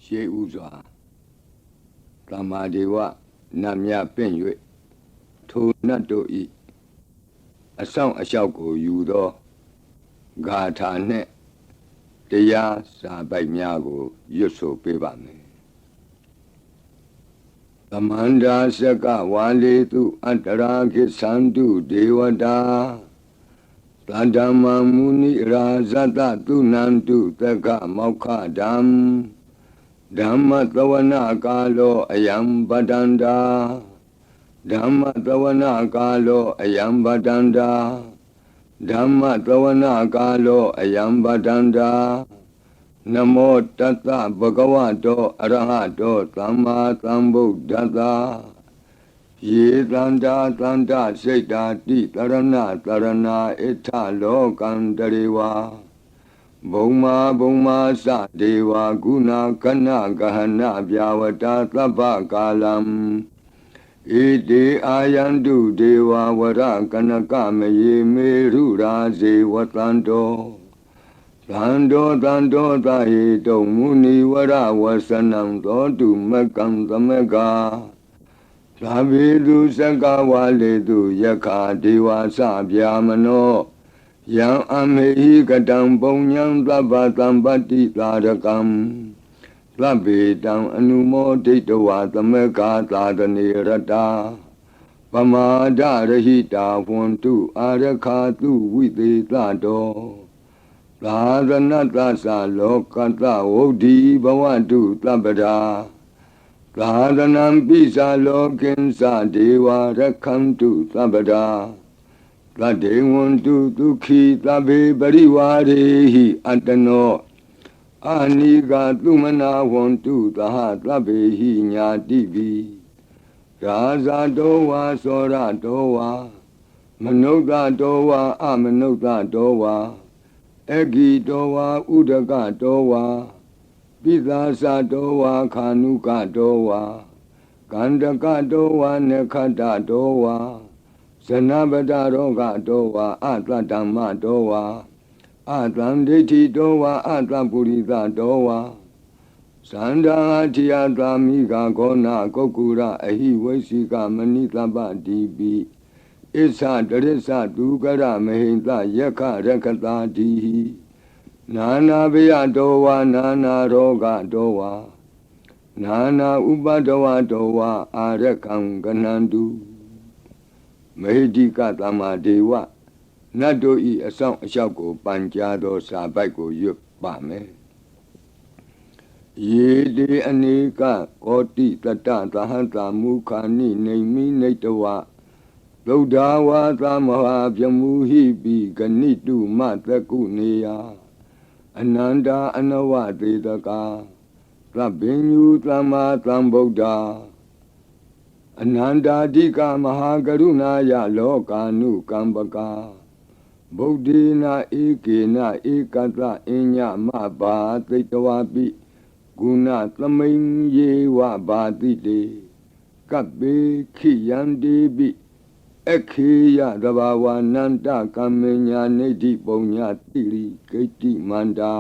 ရှေးဥစွာသမ္မာဒေဝနတ်မြပင့်၍ထိုနတ်တို့ဤအဆောင်အလျှောက်ကိုယူသောဂါထာနှင့်တရားစာပိုက်များကိုရွတ်ဆိုပေးပါမယ်သမန္တာစကဝါလေတုအတ္တရာခိသန္တုဒေဝတာသတ္တမမုနိရာဇတသုနန္တုသက္ကမောက္ခဓမ္မဓမ္မသဝနာကာလောအယံပတန္တာဓမ္မသဝနာကာလောအယံပတန္တာဓမ္မသဝနာကာလောအယံပတန္တာနမောတတ္တဗဂဝတောအရဟတောသမ္မာသမ္ဗုဒ္ဓတ္တယေတန္တာတန္တစိတ်တာတိတရဏတရဏဣထလောကံတရေဝဘုံမာသဒေဝဂုဏကနဂဟဏဗျာဝတာသဗ္ဗကာလံဣတိအာယန္တုဒေဝဝရကနကမယေမေရုရာဇေဝတန္တောသန္တောသာဟိတုံမုနိဝရဝဆနံသောတုမကံသမကသာဝေတုစကဝါလေတုယခာဒေဝသဗျာမနောယံအမေဟိကတံပုံညံသဗ္ဗသံပတ္တိသာရကံသဗ္ဗေတံအနုမောဒိတဝါသမကာသာသနေရတာပမာဒရဟိတာဝန္တုအာရခာတုဝိသေသတောသာသနတ္တသလောကတ္တဝုဒ္ဓိဘဝတုသဗ္ဗရာသာသနံပိစာလောကိဉ္စဒေဝရခန္တုသဗ္ဗရာသတ္တေဝန္တုဒုက္ခိသဗ္ဗေပရိဝါရေဟိအတ္တနောအာနိကသုမနာဝန္တုသဟသဗ္ဗေဟိညာတိပိရာဇတောဝါသောရတောဝါမနုဿတောဝါအမနုဿတောဝါအဂိတောဝါဥဒကတောဝါပိသာသတောဝါခာနုကတောဝါကန္တကတောဝါနခတ္တတောဝါဇနပတရောဂတောဝါအတ္တဓမ္မတောဝါအတံဒိဋ္ဌိတောဝါအတ္တပုရိသတောဝါသန္တာထိယသာမိဂဂောနာကုက္ကုရအဟိဝိသိကမဏိတပတိပိဣစ္ဆတရိစ္ဆသူကရမဟိံတယက္ခရခတာတိနာနာဘေယတောဝါနာနာရောဂတောဝါနာနာဥပဒဝတောဝါအာရကံကနန္တုမေဟိကသမ္မာဒေဝနတ်တို့ဤအဆောင်အလျှောက်ကိုပန်ကြားသောစာပိုက်ကိုရွတ်ပါမယ်ယေတိအနေကကောတိတတသဟံတာမုခာနိနေမိနေတဝဗုဒ္ဓဝါသမဟာပြမူဟိပိဂဏိတုမတကုနေယအနန္တာအနဝတေတကာသဗ္ဗညုသမ္မာသမ္ဗုဒ္ဓအနန္တာဓိကမဟာကရုဏာယလောကာနုကမ္ပကာဗုဒ္ဓေနဧကေနဧကတအညမဘာသိတဝပိဂုဏသမိန်ယေဝဘာတိတေကပ္ပေခိယန္တိပိခေယသဘာဝနန္တကမ္မညာနေတိပုံညာတိရိဂိတိမန္တာ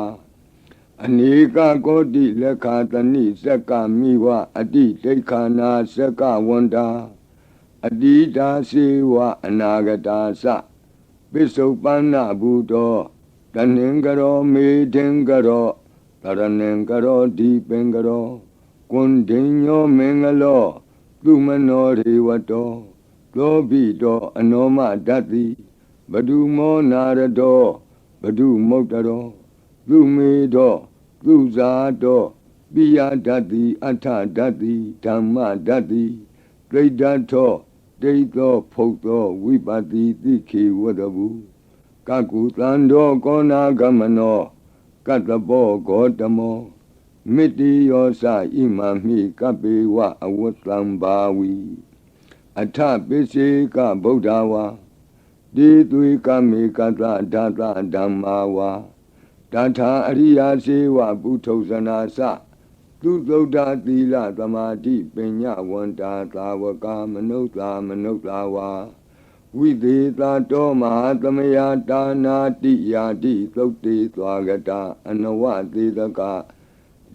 အနေကကောတိလက်ခာတဏိစက္ကမိဝအတိဒိဋ္ဌာနာစက္ကဝန္တာအတိတာစေဝအနာဂတာသပိစုပန္နဘူတောတဏင်္ဂရောမေထင်္ဂရောတရဏင်္ဂရောဒီပင်္ဂရောကွန်ဒိညောမင်္ဂလောသူမနောရေဝတောသောဘိတောအနောမဓတ္တိဘဒုမောနာရတောဘဒုမုတ်တရောသူမေတောသူဇာတောပိယဓတ္တိအထဓတ္တိဓမ္မဓတ္တိဒိဋ္ဌထောဒိဋ္ဌောဖုတ်သောဝိပတိတိခေဝတဗုကကုသန္တောကောနာဂမနောကတ္တဘောဂောတမောမိတိယောသဣမမိကပေဝအဝတ္တံဘာဝီအထပိစေကဗုဒ္ဓဝါတိသွေကမေကတဓာတဓမ္မာဝါတထာအရိယာစေဝပုထုဇနာသသူသုဒ္ဓသီလသမာဓိပညာဝန္တာသာဝကမနုဿဝါဝိသေသတောမဟာသမယတာနာတိယာတိသုတ်တေသွားကတာအနဝသေတက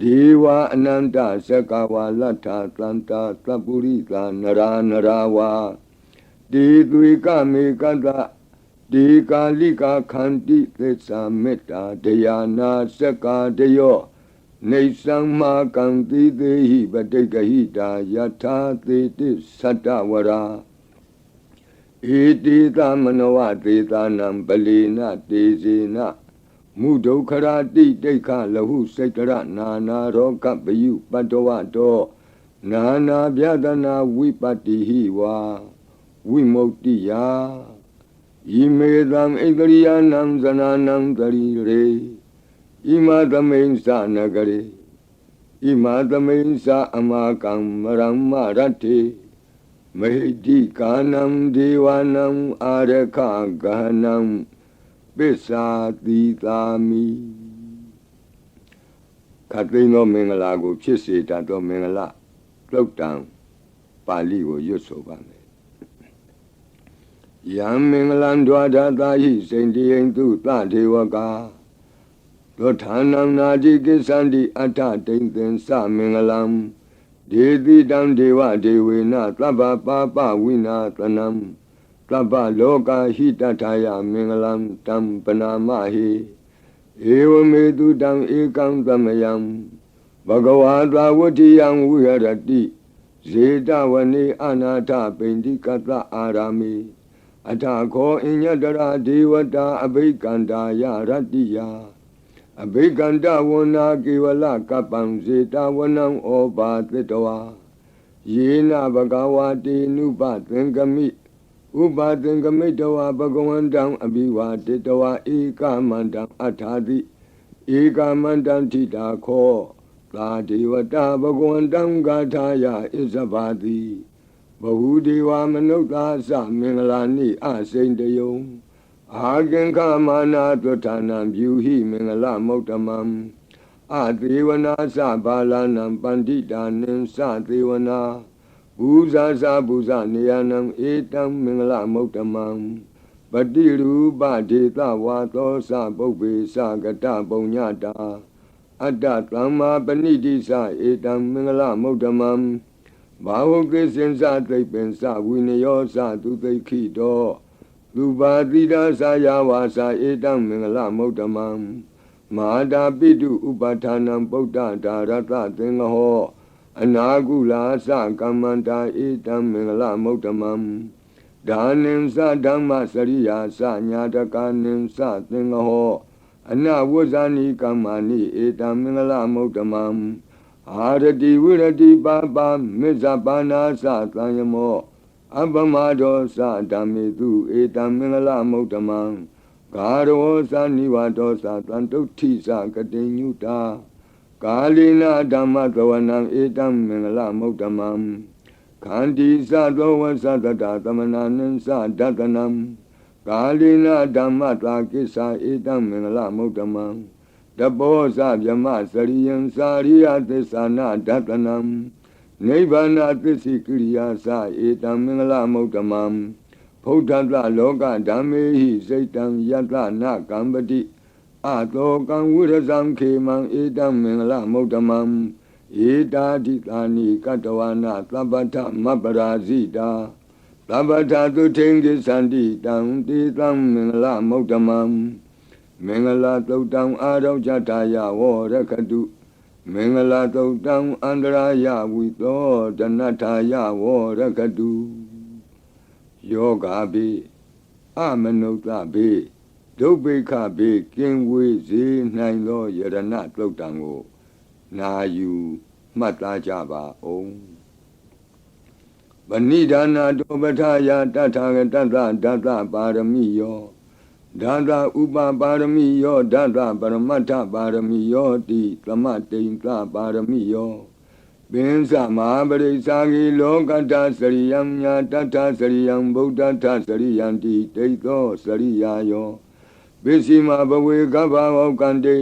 ဒေဝအနန္တသက္ကဝါလတ္ထသန္တာသပ္ပုရိသာနရာနရာဝါဒေသွေကမေကတ္တဒေကာလိကာခန္တိသစ္စာမေတ္တာဒယာနာသက္ကာတယောနေသံမာကံတိသေဟိပတိကဟိတာယထာသေတိသတ္တဝရာဧတိသမနဝသေသာနံပလီနတေဇေနမုဒုခရာတိတိခလဟုစိတ်တရနာနာရောကပယုပတ္တဝတောနာနာဗျဒနာဝိပတ္တိဟိဝါဝိမု ക്തി ယာဣမေသံဣန္ဒရိယနံဇနာနံတရိရေဣမသမိန်သနဂရေဣမသမိန်သအမကံမရမ္မရတ္တိမေတိကာနံဒေဝနံအာရခဂဟနံပိစ္ဆာတိသာမိခတ်သိမ်းသောမင်္ဂလာကိုဖြစ်စေတတ်သောမင်္ဂလာသုတ်တံပါဠိကိုရွတ်ဆိုပါမယ်ယံမင်္ဂလံဒွါဒတာဟိစိန္တိယံသူသဒေဝကာသောဌာနံနာတိကိစ္ဆန္တိအထတိန်သင်္သမင်္ဂလံဒေတိတံဒေဝဒေဝေနသဗ္ဗပါပဝိနာသနံသဗ္ဗလောကဟိတထာယမင်္ဂလံတံပနာမဟိဧဝမေတုတံဧကံသမယံဘဂဝါသာဝတ္တိယံဝိဟရတိဇေတဝနေအနာထပိန္တိကတအာရာမိအထခောအညတရာဒေဝတာအဘိကန္တာယရတ္တိယအဘိကန္တဝနာကေဝလကပံဇေတဝနံဩဘာသတ္တဝါယေနဘဂဝါတေနုပသင်္ကမိဥပါသင်္ကမိတဝါဘဂဝန္တံအဘိဝါတေတဝါဧကမန္တံအထာတိဧကမန္တံထိတာခောသာဒေဝတာဘဂဝန္တံဂါထာယဣဇဘာတိဘဟုဒေဝမနုဿာသမင်္ဂလာနိအစိန်တယုံအာကင်္ခမာနာသွဋ္ဌာနံပြုဟိမင်္ဂလမုဒ္ဓမံအသေဝနာသဘာလနံပန္တိတာနိသသေဝနာဘူဇာဇာဘူဇာနေယနံဧတံမင်္ဂလမုဒ္ဓမံပတိရူပဒေသဝါသောသပုပ္ပေသကတပုံညတာအတ္တသမ္မာပဏိတိသဧတံမင်္ဂလမုဒ္ဓမံဘာဝကိစင်္စသိပ္ပင်္စဝိနယောသသူသိခိတောလူပါတိဒါသယာဝါစာဧတံမင်္ဂလမုဒ္ဓမံမဟာတာပိတုဥပဌာနံပုဒ္ဒဒါရတသင်္ဃဟောအနာကုလာသကမ္မန္တာဧတံမင်္ဂလမုဒ္ဓမံဒါနိံသဓမ္မစရိယာသညာတကာနိံသသင်္ဃဟောအနဝဇ္ဇာနိကမ္မာနိဧတံမင်္ဂလမုဒ္ဓမံအာရတိဝိရတိပါပါမေဇပါနာသသံယမောအပမဒောသဓမ္မေတုဧတံမင်္ဂလမုဒ္ဓမံဂါရောသနိဝါဒောသတံတုဋ္ဌိသကတိညုတာကာလိနာဓမ္မသဝနံဧတံမင်္ဂလမုဒ္ဓမံခန္တီသသောဝသတတသမနာနိသဒတနံကာလိနာဓမ္မတာကိစ္ဆာဧတံမင်္ဂလမုဒ္ဓမံတဘောဇဗြမစရိယံစာရိယသစ္စာနာဒတနံနိဗ္ဗာနသစ္စိကိရိယာသဧတံမင်္ဂလမုဒ္ဓမံဖုဒ္ဓတလောကဓမ္မေဟိစိတ်တံယတနာကံပတိအတောကံဝိရဇံခေမံဧတံမင်္ဂလမုဒ္ဓမံဧတာတိသာနိကတဝနာသဗ္ဗထမပ္ပရာဇိတာသဗ္ဗထသုထိန်ကိသန္တိတံတေတံမင်္ဂလမုဒ္ဓမံမင်္ဂလာသုတ်တံအာရောဇတာယဝရခတုမင်္ဂလာသုတ်တံအန္တရာယဝိသောဒနထာယဝရခတုယောဂါပိအမနုဿပိဒုဗ္ဗေခပိကင်ဝေစေနိုင်သောယရဏသုတ်တံကိုနာယူမှတ်သားကြပါအောင်ဗဏိဒါနာတောပထာယတထာဂတသဒသပါရမိယောဒါသဥပပါရမိယောဒါသပရမတ္ထပါရမိယောတိသမတိန်သပါရမိယောပင်စမဟာပရိစ္ဆာဂိလောကတ္တစရိယံညာတတ္ထစရိယံဗုဒ္ဓတ္ထစရိယံတိတိသောစရိယာယောပစ္စည်းမဘဝေကဗ္ဗဝကံတိ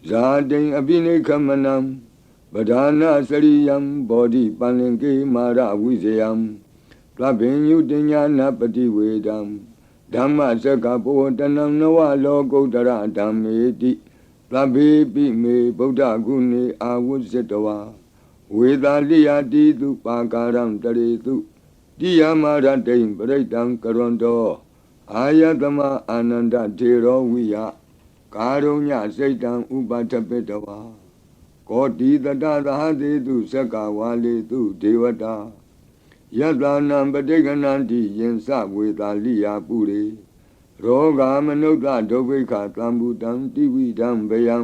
ဇာတိံအပိနိခမနံပဓာနာစရိယံဘောဓိပန္လင်ကေမာရဝိဇယံသဗ္ဗညုတညာနပတိဝေဒံဓမ္မစကဘောတနံနဝလောကုတ္တရဓမ္မေတိသ သဗ္ဗေပိမေဗုဒ္ဓဂုဏေအာဝုဇ္ဇတဝါဝေသာလိယတိတုပါကာရံတရေတုတိယမရတိံပရိတံကရွန်တောအာယတမအာနန္ဒထေရောဝိယကာရုညစိတ်တံဥပထပိတဝါကောတိတတသဟတိတုသက္ကဝါလေတုဒေဝတာယတနံပဋိက္ခဏံတိယင်္စဝေသာလိယပုရိရောဂမနုဿဒုဗ္ဗိခသံဘူတံတိဝိဒံဗယံ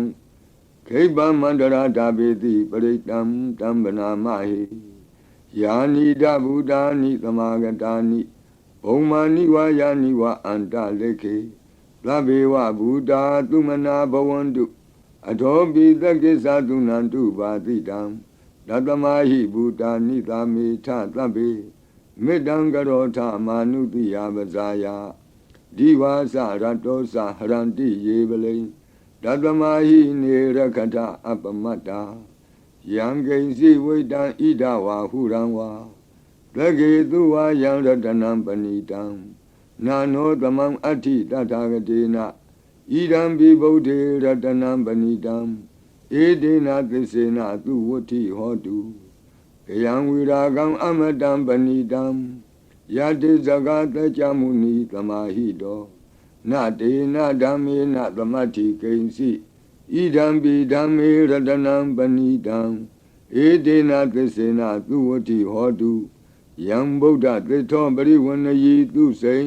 ခိဗ္ဗမန္တရာဓာပေတိပရိတံတံဗနာမဟိယာနိဒဗုဒ္ဓာနိသမာဂတာနိဘုံမာနိဝါယာနိဝအန္တလေခေသဗ္ဗေဝဗုဒ္ဓသုမနာဘဝန္တုအထောပိသကိစ္ဆသုနန္တုပါတိတံဒတမဟိဗုဒ္ဓာနိသာမေထသဗ္ဗေမေတ္တံကရောထမာနုတိယပဇာယဒီဝါစရတောစဟရန္တိယေပလိဒတမဟိနေရခထအပမတ္တာယံဂိဉ္စီဝိတံဣဒဝါဟုရံဝါသကေတုဝါယံရတနံပဏိတံနာနောသမံအဋ္ဌိတထာဂတေနဣဒံဘိဗုဒ္ဓေရတနံပဏိတံဧဒေနသစ္စေနသူဝဋ္ဌိဟောတုကယံဝိရာဂံအမတံပဏိတံယတိဇဂတကြမုနိသမာဟိတောနတေနဓမ္မေနသမတ္ထိကိဉ္စီဣဒံဘိဓမ္မေရတနံပဏိတံဧဒေနသစ္စေနသူဝဋ္ဌိဟောတုယံဗုဒ္ဓသစ္ထောပရိဝဏယီသူစိံ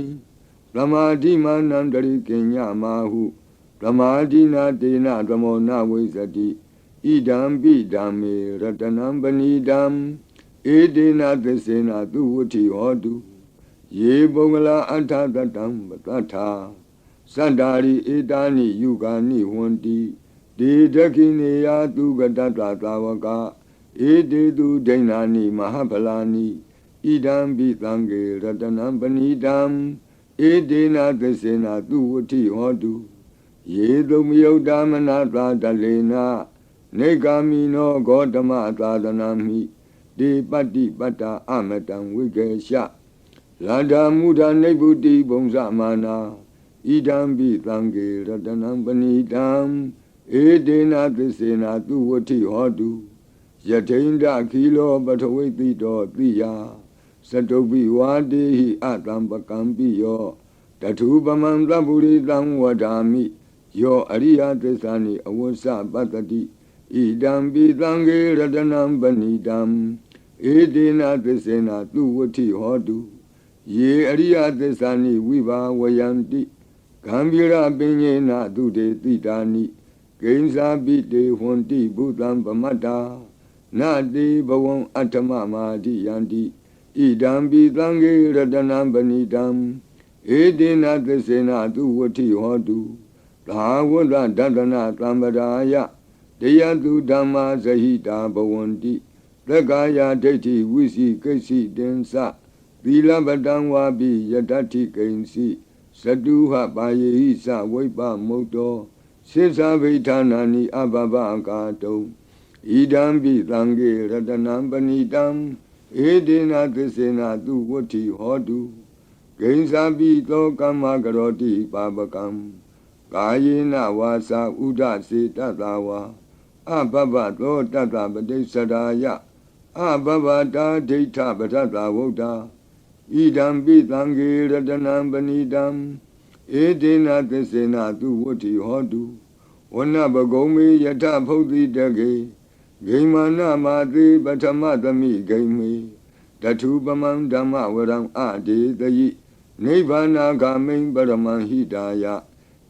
သမာဓိမာနံတရိကိညမာဟုသမာဓိနာတေနသမောနဝိဇ္ဇတိဣဒံပိဓမ္မေရတနံပဏိတံဧဒေနသစ္စေနသူဝဋ္ဌိဟောတုယေပုဂ္ဂလာအထသတံပတ္ထာသတ္တာရိဧတာနိယုဂာနိဝန္တိဒေဒခိနေယသူကတတသာဝကဧတေတုဒိဏာနိမဟာဖလာနိဣဒံပိသံဃေရတနံပဏိတံဧဒေနသစ္စေနသူဝဋ္ဌိဟောတုယေတုမယုတ်တမနာသာတလေနနေဂာမိနောဂေါတမသာသနာမိဒေပတ္တိပတ္တာအမတံဝိကေရှလန္ဓာမုဒ္ဒနိဗ္ဗုတိဘုံဇမာနာဣဒံပိသံဃေရတနံပဏိတံဧဒေနသစ္စေနသူဝဋ္ဌိဟောတုယထိန္ဒခီလောပထဝိတိတောတိယသတုပိဝါတေဟိအတံပကံပိယောတထုပမံသဗ္ဗုရိတံဝဒာမိယောအရိယသစ္စာနိအဝဆပတ္တိဣဒံပိသံဃေရတနံပဏိတံဧဒေနသစ္စေနသူဝဋ္ဌိဟောတုယေအရိယသစ္စာနိဝိဘာဝယန္တိဂံဗီရပင်ညေနသူတေတိတာနိဂိဉ္စာပိတေဟွန်တိဘုသံပမတ္တာနတေဘဝံအဋ္ဌမမာတိယန္တိဣဒံပိသံဃေရတနံပဏိတံဧဒေနသစ္စေနသူဝဋ္ဌိဟောတုသာဝတ္တဒတနာသံဗရာယတယတုဓမ္မာဇဟိတာဘဝန္တိသက္ကာယဒိဋ္ဌိဝိစီကိစ္စိတင်္စသီလပတံဝါပိယတ္ထိကိဉ္စီသတုဟပါယေဟိသဝိပမုတ်တောစေသဗိဌာနာနိအဘဘကာတုံဣဒံပိသံဃေရတနံပဏိတံဧဒေနသစ္စေနသူဝဋ္ဌိဟောတုဂိဉ္စာပိသောကမ္မကရောတိပါပကံကာယေနဝါစာဥဒစေတတဝါအဘဘသောတတပတိစ္ဆရာယအဘဘတာဒိဋ္ဌပထတဝုဒ္ဓဣဒံပိသံဃေရတနံပဏိတံဧဒေနသစ္စေနသူဝဋ္ဌိဟောတုဝနပဂုံမေယထဖုတ်တိတကေဂိမာနမာတိပထမသမိဂိမေတထုပမံဓမ္မဝရံအဒေတယိနိဗ္ဗာနာဂာမိံပရမံဟိတာယ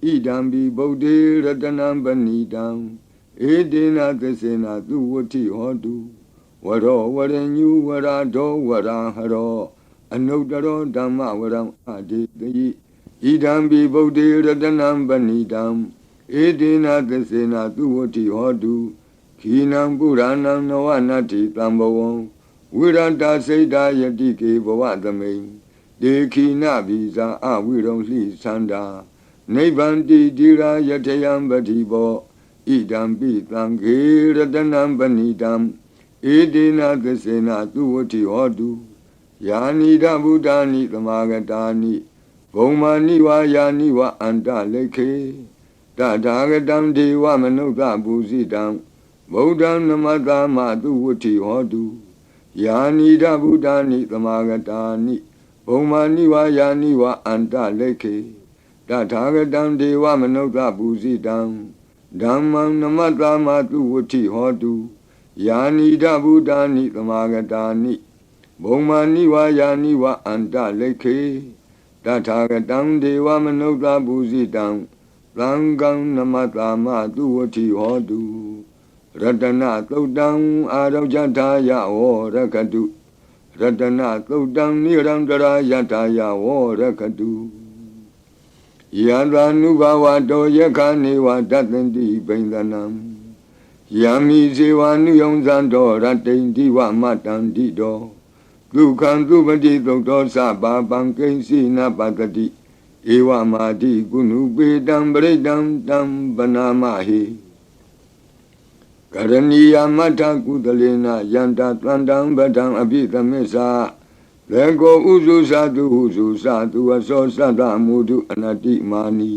ဣဒံပိဗုဒ္ဓေရတနံပဏိတံဧဒေနသစ္စေနသူဝဋ္ဌိဟောတုဝရောဝရညုဝရာဒောဝရာဟရောအနုတ္တရောဓမ္မဝရံအဒေတယိဣဒံပိဗုဒ္ဓေရတနံပဏိတံဧဒေနသစ္စေနသူဝဋ္ဌိဟောတုခိနံပုရဏံနဝနတ္ထိတံဘဝံဝိရတစိတ်တာယတိကေဘဝသမိန်ဒေခိနဗိဇာအဝိရုံလှိသန္တာနိဗ္ဗန္တိတိရာယထယံပတိဘောဣဒံပိသံဃေရတနံပဏိတံဧဒေနသစ္စေနသူဝဋ္ဌိဟောတုယာနိဒဗုဒ္ဓာနိသမာဂတာနိဘုံမာနိဝါယာနိဝအန္တလေခေ တထာဂတံဒေဝမနုဿပုစိတံဗုဒ္ဓံနမတမသူဝတိဟောတုယာနိဒဗုဒ္ဓာနိသမာဂတာနိဘုံမာနိဝါယာနိဝါအန္တလိခေတထာဂတံဒေဝမနုဿပုစိတံဓမ္မံနမတမသူဝတိဟောတုယာနိဒဗုဒ္ဓာနိသမာဂတာနိဘုံမာနိဝါယာနိဝါအန္တလိခေတထာဂတံဒေဝမနုဿပုစိတံသံဃံနမတမသူဝတိဟောတုရတနာသုတ်တံအာရောဇထာယဝရကတုရတနာသုတ်တံနိရံတရာယထာယဝရကတုယံသာနုဘဝတောယခာနေဝတတ္တန္တိဘိန္ဒနံယံမိဇေဝနုယုံဇံတောရတိန္တိဝမတံတိတောဒုက္ခံသုပတိသုတ်တောသဗ္ဗပံကိဉ္စီနပတ္တိဧဝမာတိကုဏုပေတံပရိတံတံပနာမဟိကရဏီယမထကုသလေနယန္တသန္တံပဒံအပိသမစ္ဆာလေကောဥစုသတုဟုစုသတုအသောသတ္တမုဒုအနတိမာနီ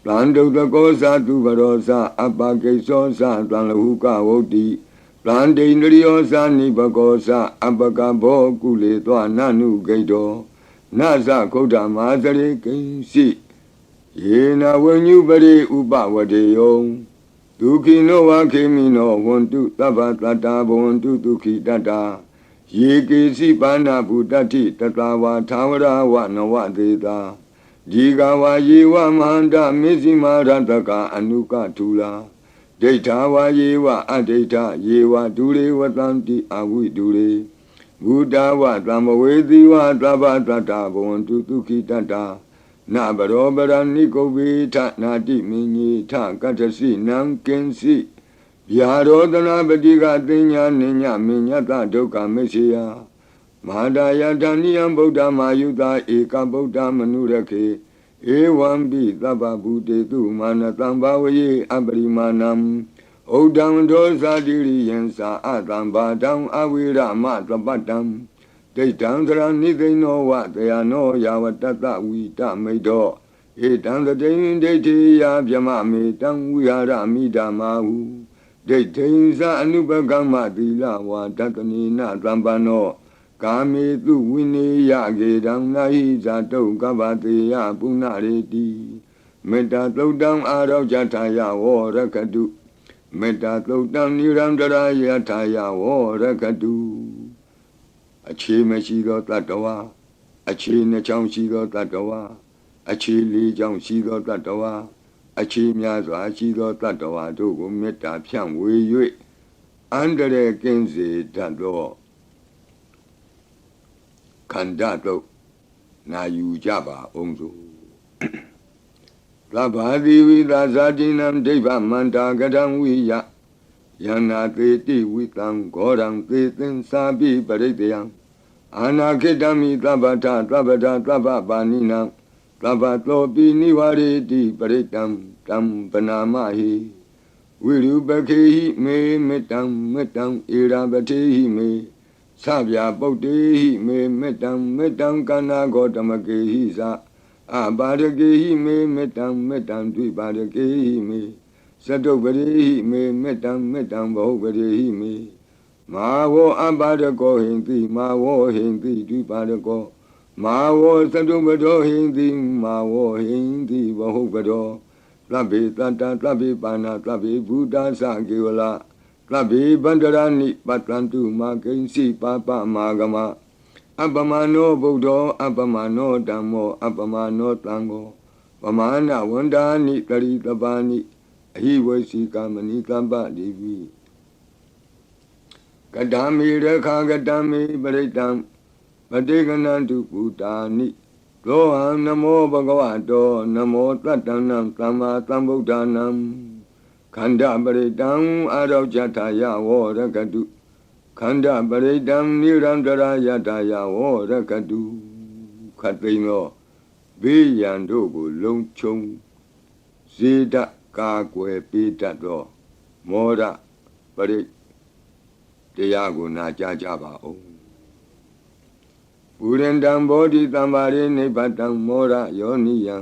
တံဒုတကောသတုဘရောသအပကိသောသတံလဟုကဝုတ်တိတံဒိန္ဒရိယောသနိဘကောသအပကဘောကုလေသောနနုဂိတောနသခုဒ္ဓမာသရေကိဉ္စီယေနဝဉ္ညုပရိဥပဝတေယောဒုခိနောဝခေမိနောဝန္တုသဗ္ဗတတ္တာဘဝန္တုဒုခိတတ္တာယေကေစီပါဏဗုတ္တိတတဝါသာဝရဝနဝသေတာဒီကဝါယေဝမန္တမေဇိမာရတကအနုကထူလာဒိဋ္ဌာဝါယေဝအဒိဋ္ဌယေဝဒုရေဝတံတိအဝိဒုရေဘုဒ္ဓဝသံဝေတိဝသဗ္ဗတတ္တာဘဝန္တုဒုခိတတ္တာနဘရောပရဏိကုဝေထနာတိမင်းကြီးထကတ္တစီနံကင်စီဗျာရောတနာပတိကတင်ညာနိညမညတဒုက္ခမေရှိယမဟာဒယတဏိယံဗုဒ္ဓမာယုတာဧကဗုဒ္ဓမနုရခေဧဝံပိသဗ္ဗဗုတေတုမာနတံဘာဝယေအပရိမာဏံဩဒံဒောဇာတိရိယံသာအတံဘာတံအဝိရမသပတ္တံဒိဋ္ဌံသရဏိသိနောဝတယနောယာဝတတဝိတမိတောဧတံသတိံဒိဋ္ဌိယဗျမမေတံဝိဟာရမိဓမ္မာဟုဒိဋ္ဌိံသအနုပကမ္မသီလဝါတတနိနသံပနောကာမေတုဝိနေယကေတံနာဟိဇာတုကဗ္ဗတေယပုဏ္ဏရေတိမေတ္တာသုတ်တံအာရောဇထာယဝရကတုမေတ္တာသုတ်တံနိရံတရာယထာယဝရကတုအခြေမရှိသောတတ္တဝါအခြေနှစ်ချောင်းရှိသောတတ္တဝါအခြေလေးချောင်းရှိသောတတ္တဝါအခြေများစွာရှိသောတတ္တဝါတို့ကိုမေတ္တာဖြန့်ဝေ၍အန္တရာယ်ကင်းစေတတ်သောခန္ဓာတို့နာယူကြပါအောင်စို့သဗ္ဗတိဝိသဇာတိနံဒိဗ္ဗမန္တာကတံဝိယယန္နာသေတိဝိတံဂောရံသေသင်္စာပိပရိတယံအာနာခိတမိသဗ္ဗထသဗ္ဗဒသဗ္ဗပါဏိနံသဗ္ဗသောပိနိဝရေတိပရိတံတံပနာမဟိဝိရုပခေဟိမေမေတ္တံမေတ္တံဧရာပတိဟိမေသဗျာပုတ်တေဟိမေမေတ္တံမေတ္တံကနာဂောတမကေဟိသာအပါရကေဟိမေမေတ္တံမေတ္တံဒွိပါရကေဟိမေသတုပရိဟိမေမေတ္တံမေတ္တံဘဟုပရိဟိမေမာဝောအပါရကောဟိန္တိမာဝောဟိန္တိဒွိပါရကောမာဝောသတုပတောဟိန္တိမာဝောဟိန္တိဘဟုပတောသဗ္ဗေတတ္တသဗ္ဗေပါဏသဗ္ဗေဘုဒ္ဓသကေဝလသဗ္ဗေဗန္တရဏိပတ္တံတုမာကိဉ္စီပါပမာဂမအပမနောဗုဒ္ဓောအပမနောဓမ္မောအပမနောသံဃောပမာဏဝန္ဒာနိတရိတပါဏိအဟိဝေစီကမဏိတမ္ပတိဝိကတမေရခာကတမေပရိတံပတိကနံတုပုတာနိရောဟံနမောဘဂဝတောနမောတတ္တနံသမ္မာသမ္ဗုဒ္ဓနံခန္ဓာပရိတံအာရောဇထာယဝရကတုခန္ဓာပရိတံနိရန္တရာယထာယဝရကတုခတ်သိမ်းသောဘေးရန်တို့ကိုလုံခြုံစေတကာကွယ်ပေးတတ်သောမောရပရိတရားကိုနာကြားကြပါဦးပုရိန္တံဘောဓိတံပါရိနိဗ္ဗတံမောရယောနိယံ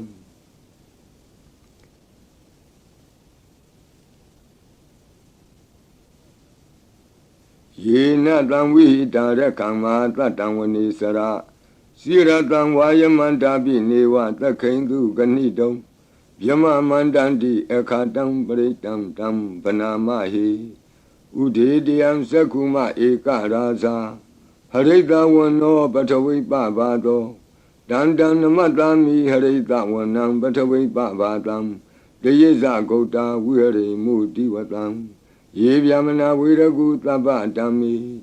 ye na tang vi da ra kang ma ta tang wani sara si ra tang wa ya man da bi ne wa ta khain tu ka ni dong yama man dan di akha tang pari tang tam bana ma hi ude diyam sakuma eka raza harita wano pathavi pa do dan dan namatami harita wanang pathavi pa tam deyeza gauta vihare mudi vatam ye vyamana viragu tapa dami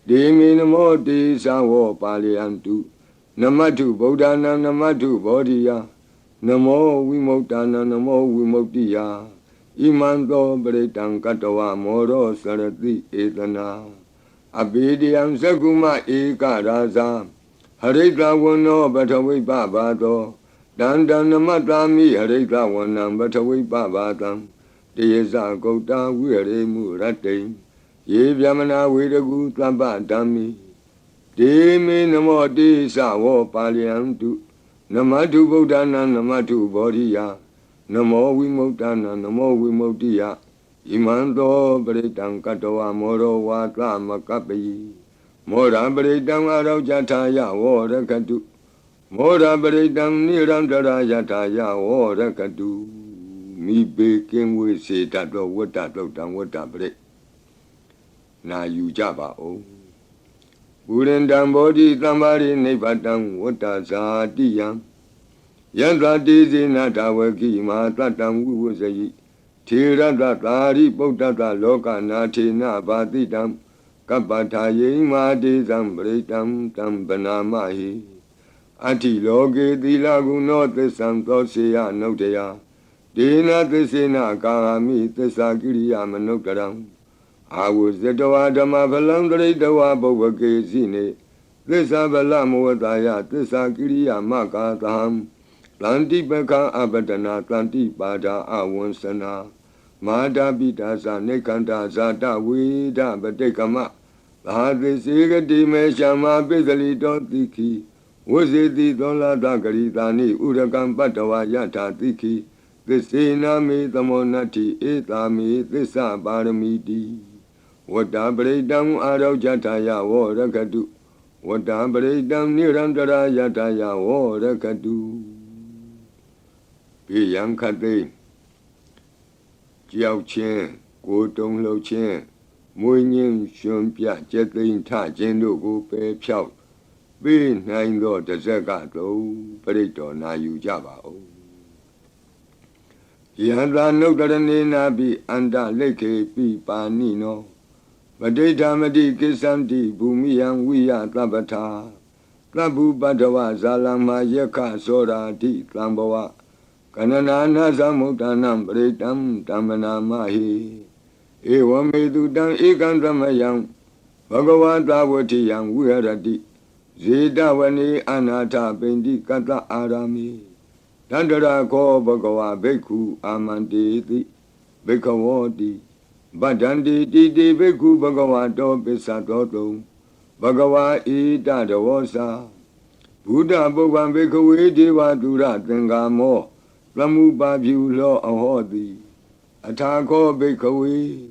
demi namo te sawo paliyantu namatu buddhana namatu bodhiya namo vimokdana namo vimoktiya imanto paritang katawa moro sarati etana abidiyam sakuma eka raza harita wano pathavi pa do dan dan namatami harita wanang pathavi pa tam deyeza gauta vihare murate ye vyamana viragu tapa dami demi namo te sawo paliyantu namatu buddhana namatu bodhiya namo vimokdana namo vimoktiya imanto paritang katawa moro vata makapayi mora paritang araujataya vorakatu mora paritang nirantara yataya vorakatu mi bekin we se tato wata tang wata parit na yu japa o burendang bodhi tambari nibatang wata satiyam yanda dizi natawaki ma tatang vuvusayi thirata tari buddhata loka nathina patitam kapataye ma dizam britam tam banamahi ati loke tila guno tisam tosya nautaya dina tisena kahami tisa kiriya manuktaram awuzetawa dhamma phalam taritawa bhavake sine tisa phala muvataya tisa kiriya makataham Tanti peka abadana tanti pada awansana mada bidasa nekanda zata wida badekama bahati sigati me shama pisali tiki wuziti dola dakari tani urakam patawa yata tiki tisina me tamonati etami tisa paramiti wata paridam araujataya vorakatu wata paridam nirantara yataya vorakatu bị yang khát đi chiao chen cố đông lâu chen mỗi nhân xuân bia chế tinh thả trên đồ cố bê phiao bịနိုင်đó để sẽ cả đâu phải đó na yu cha bảo yang ra nấu ra nên na bị anh ta lấy cái bị pa ni nó mà đây tham đi cái sam đi bumi yang viya tabata tabu badawa zalama yaka sora di tambawa Kanana samutanam pritam tamana mahi evamedu tam ekantamayam bhagavata vatiyam viharati zedavani anatha pindi kata arami dandara ko bhagava bhikkhu amanteti bhikkhavoti bhadanti titi bhikkhu bhagavato pisatoto bhagava ita davosa buddha bhagavan bhikkhuve deva dura tengamo Lamupa Pulo Ahodi Atako Bikawi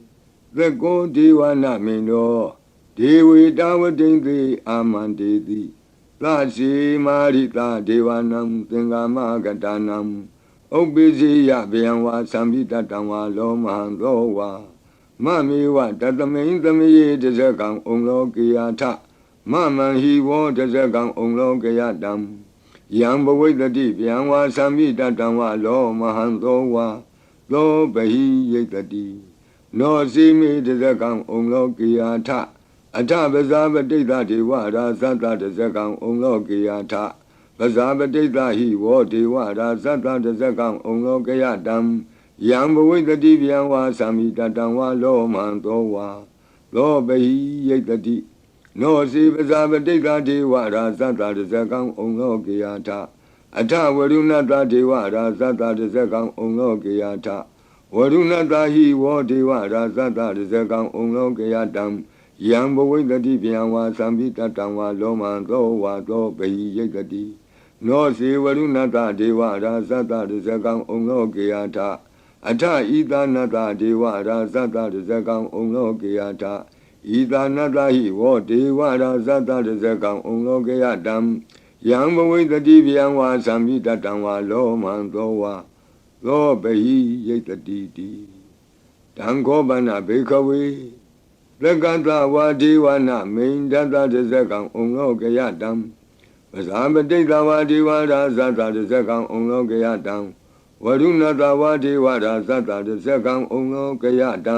the go Diwana Mino Dewi Dawadingi Amandidi Lasi Marita Devanam Tingama Gatanam Obizi Yabianwa Sambita Tangwa Loman Lowa Mami wa Tatamain Tamiye Desekang Onglokiata Mama he won Desekang Onglokiatam Yang bawai tadi yang wa sami datang wa lo mahanto wa lo bahi ye tadi no simi desakang lo kiyata ata bazabadita dewa rasata desakang lo kiyata bazabadita hi wo dewa rasata desakang lo kiyatam yang bawai tadi yang wa sami datang wa lo mahanto wa lo bahi ye tadi no si bazabadita dewa rasata desakang lo kiyata Ata varunata deva rasata desakang lo kiyata varunata hi wo deva rasata desakang lo kiyatam yang bawai tadi yang wa sambita tangwa lo manto wa to bahi ye tadi no si varunata deva rasata desakang lo kiyata ata idanata deva rasata desakang lo kiyata ဤသာနတဟိဝောဒေဝရာဇတတဇကံဩလောကေယတံယံဘဝိတတိဗျံဝါသံမိတတံဝါလောမံသောဝါသောဘဟိယိတတိတိတံခောပနဘေခဝေသကတဝါဒေဝနာမိန်တတတဇကံဩလောကေယတံပဇာပတိတဝါဒေဝရာဇတတဇကံဩလောကေယတံဝရုဏတဝါဒေဝရာဇတတဇကံဩလောကေယတံ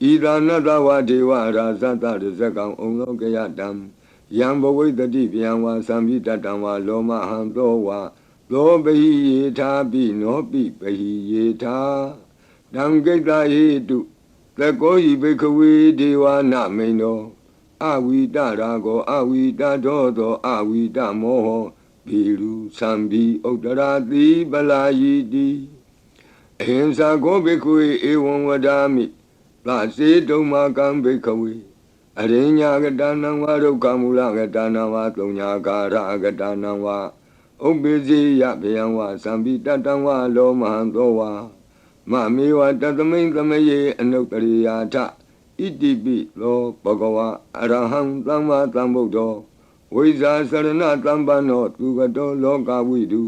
ဤသာနတဝါဒေဝရာဇတတဇကံဩလောကေယတံယံဘဝိတတိဗျံဝါသံမိတတံဝါလောမဟံသောဝါသောဘဟိယေထာပိနောပိဘဟိယေထာတံကိတ္တဟေတုသကောဟိဘိခဝေဒေဝနာမိန်သောအဝိတရာကောအဝိတဒောသောအဝိတမောဟောဘီလူသံဘီဥတ္တရာတိပလာယိတိအဟိံစာကောဘိခဝေဧဝံဝဒာမိသာစေတုံမာကံဘိခဝေအရိညာကတနံဝါဒုက္ခမူလကတနံဝါသုံးညာကာရကတနံဝါဥပ္ပိစေယဗျံဝါသံဘိတတံဝါလောမဟံသောဝါမမေဝတသမိန်သမယေအနုတ္တရိယာထဣတိပိလောဘဂဝါအရဟံသမ္မာသမ္ဗုဒ္ဓောဝိဇာစရဏသမ္ပန္နောသူကတောလောကဝိတု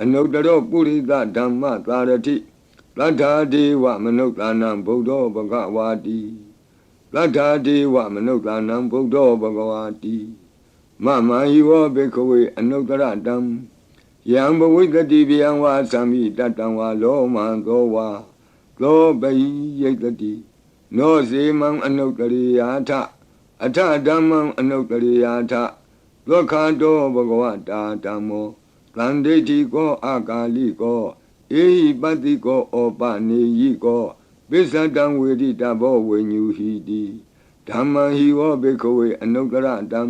အနုတ္တရောပုရိသဓမ္မသာရတိသတ္ထာဒေဝမနုဿာနံဗုဒ္ဓောဘဂဝါတိသတ္ထာဒေဝမနုဿာနံဗုဒ္ဓောဘဂဝါတိမမဟိဝောဘေခဝေအနုတ္တရတံယံဘဝိတတိဗျံဝါသံမိတတံဝါလောမံသောဝါသောဘဟိယိတတိနောစေမံအနုတ္တရိယာထအထဓမ္မံအနုတ္တရိယာထသောခန္တောဘဂဝတာဓမ္မောသန္တိတိကောအာကာလိကောဧဟိပတ္တိကောဩပနေယိကောပိစ္ဆတံဝေရိတဘောဝိညူဟိတိဓမ္မံဟိဝောဘေခဝေအနုတ္တရတံ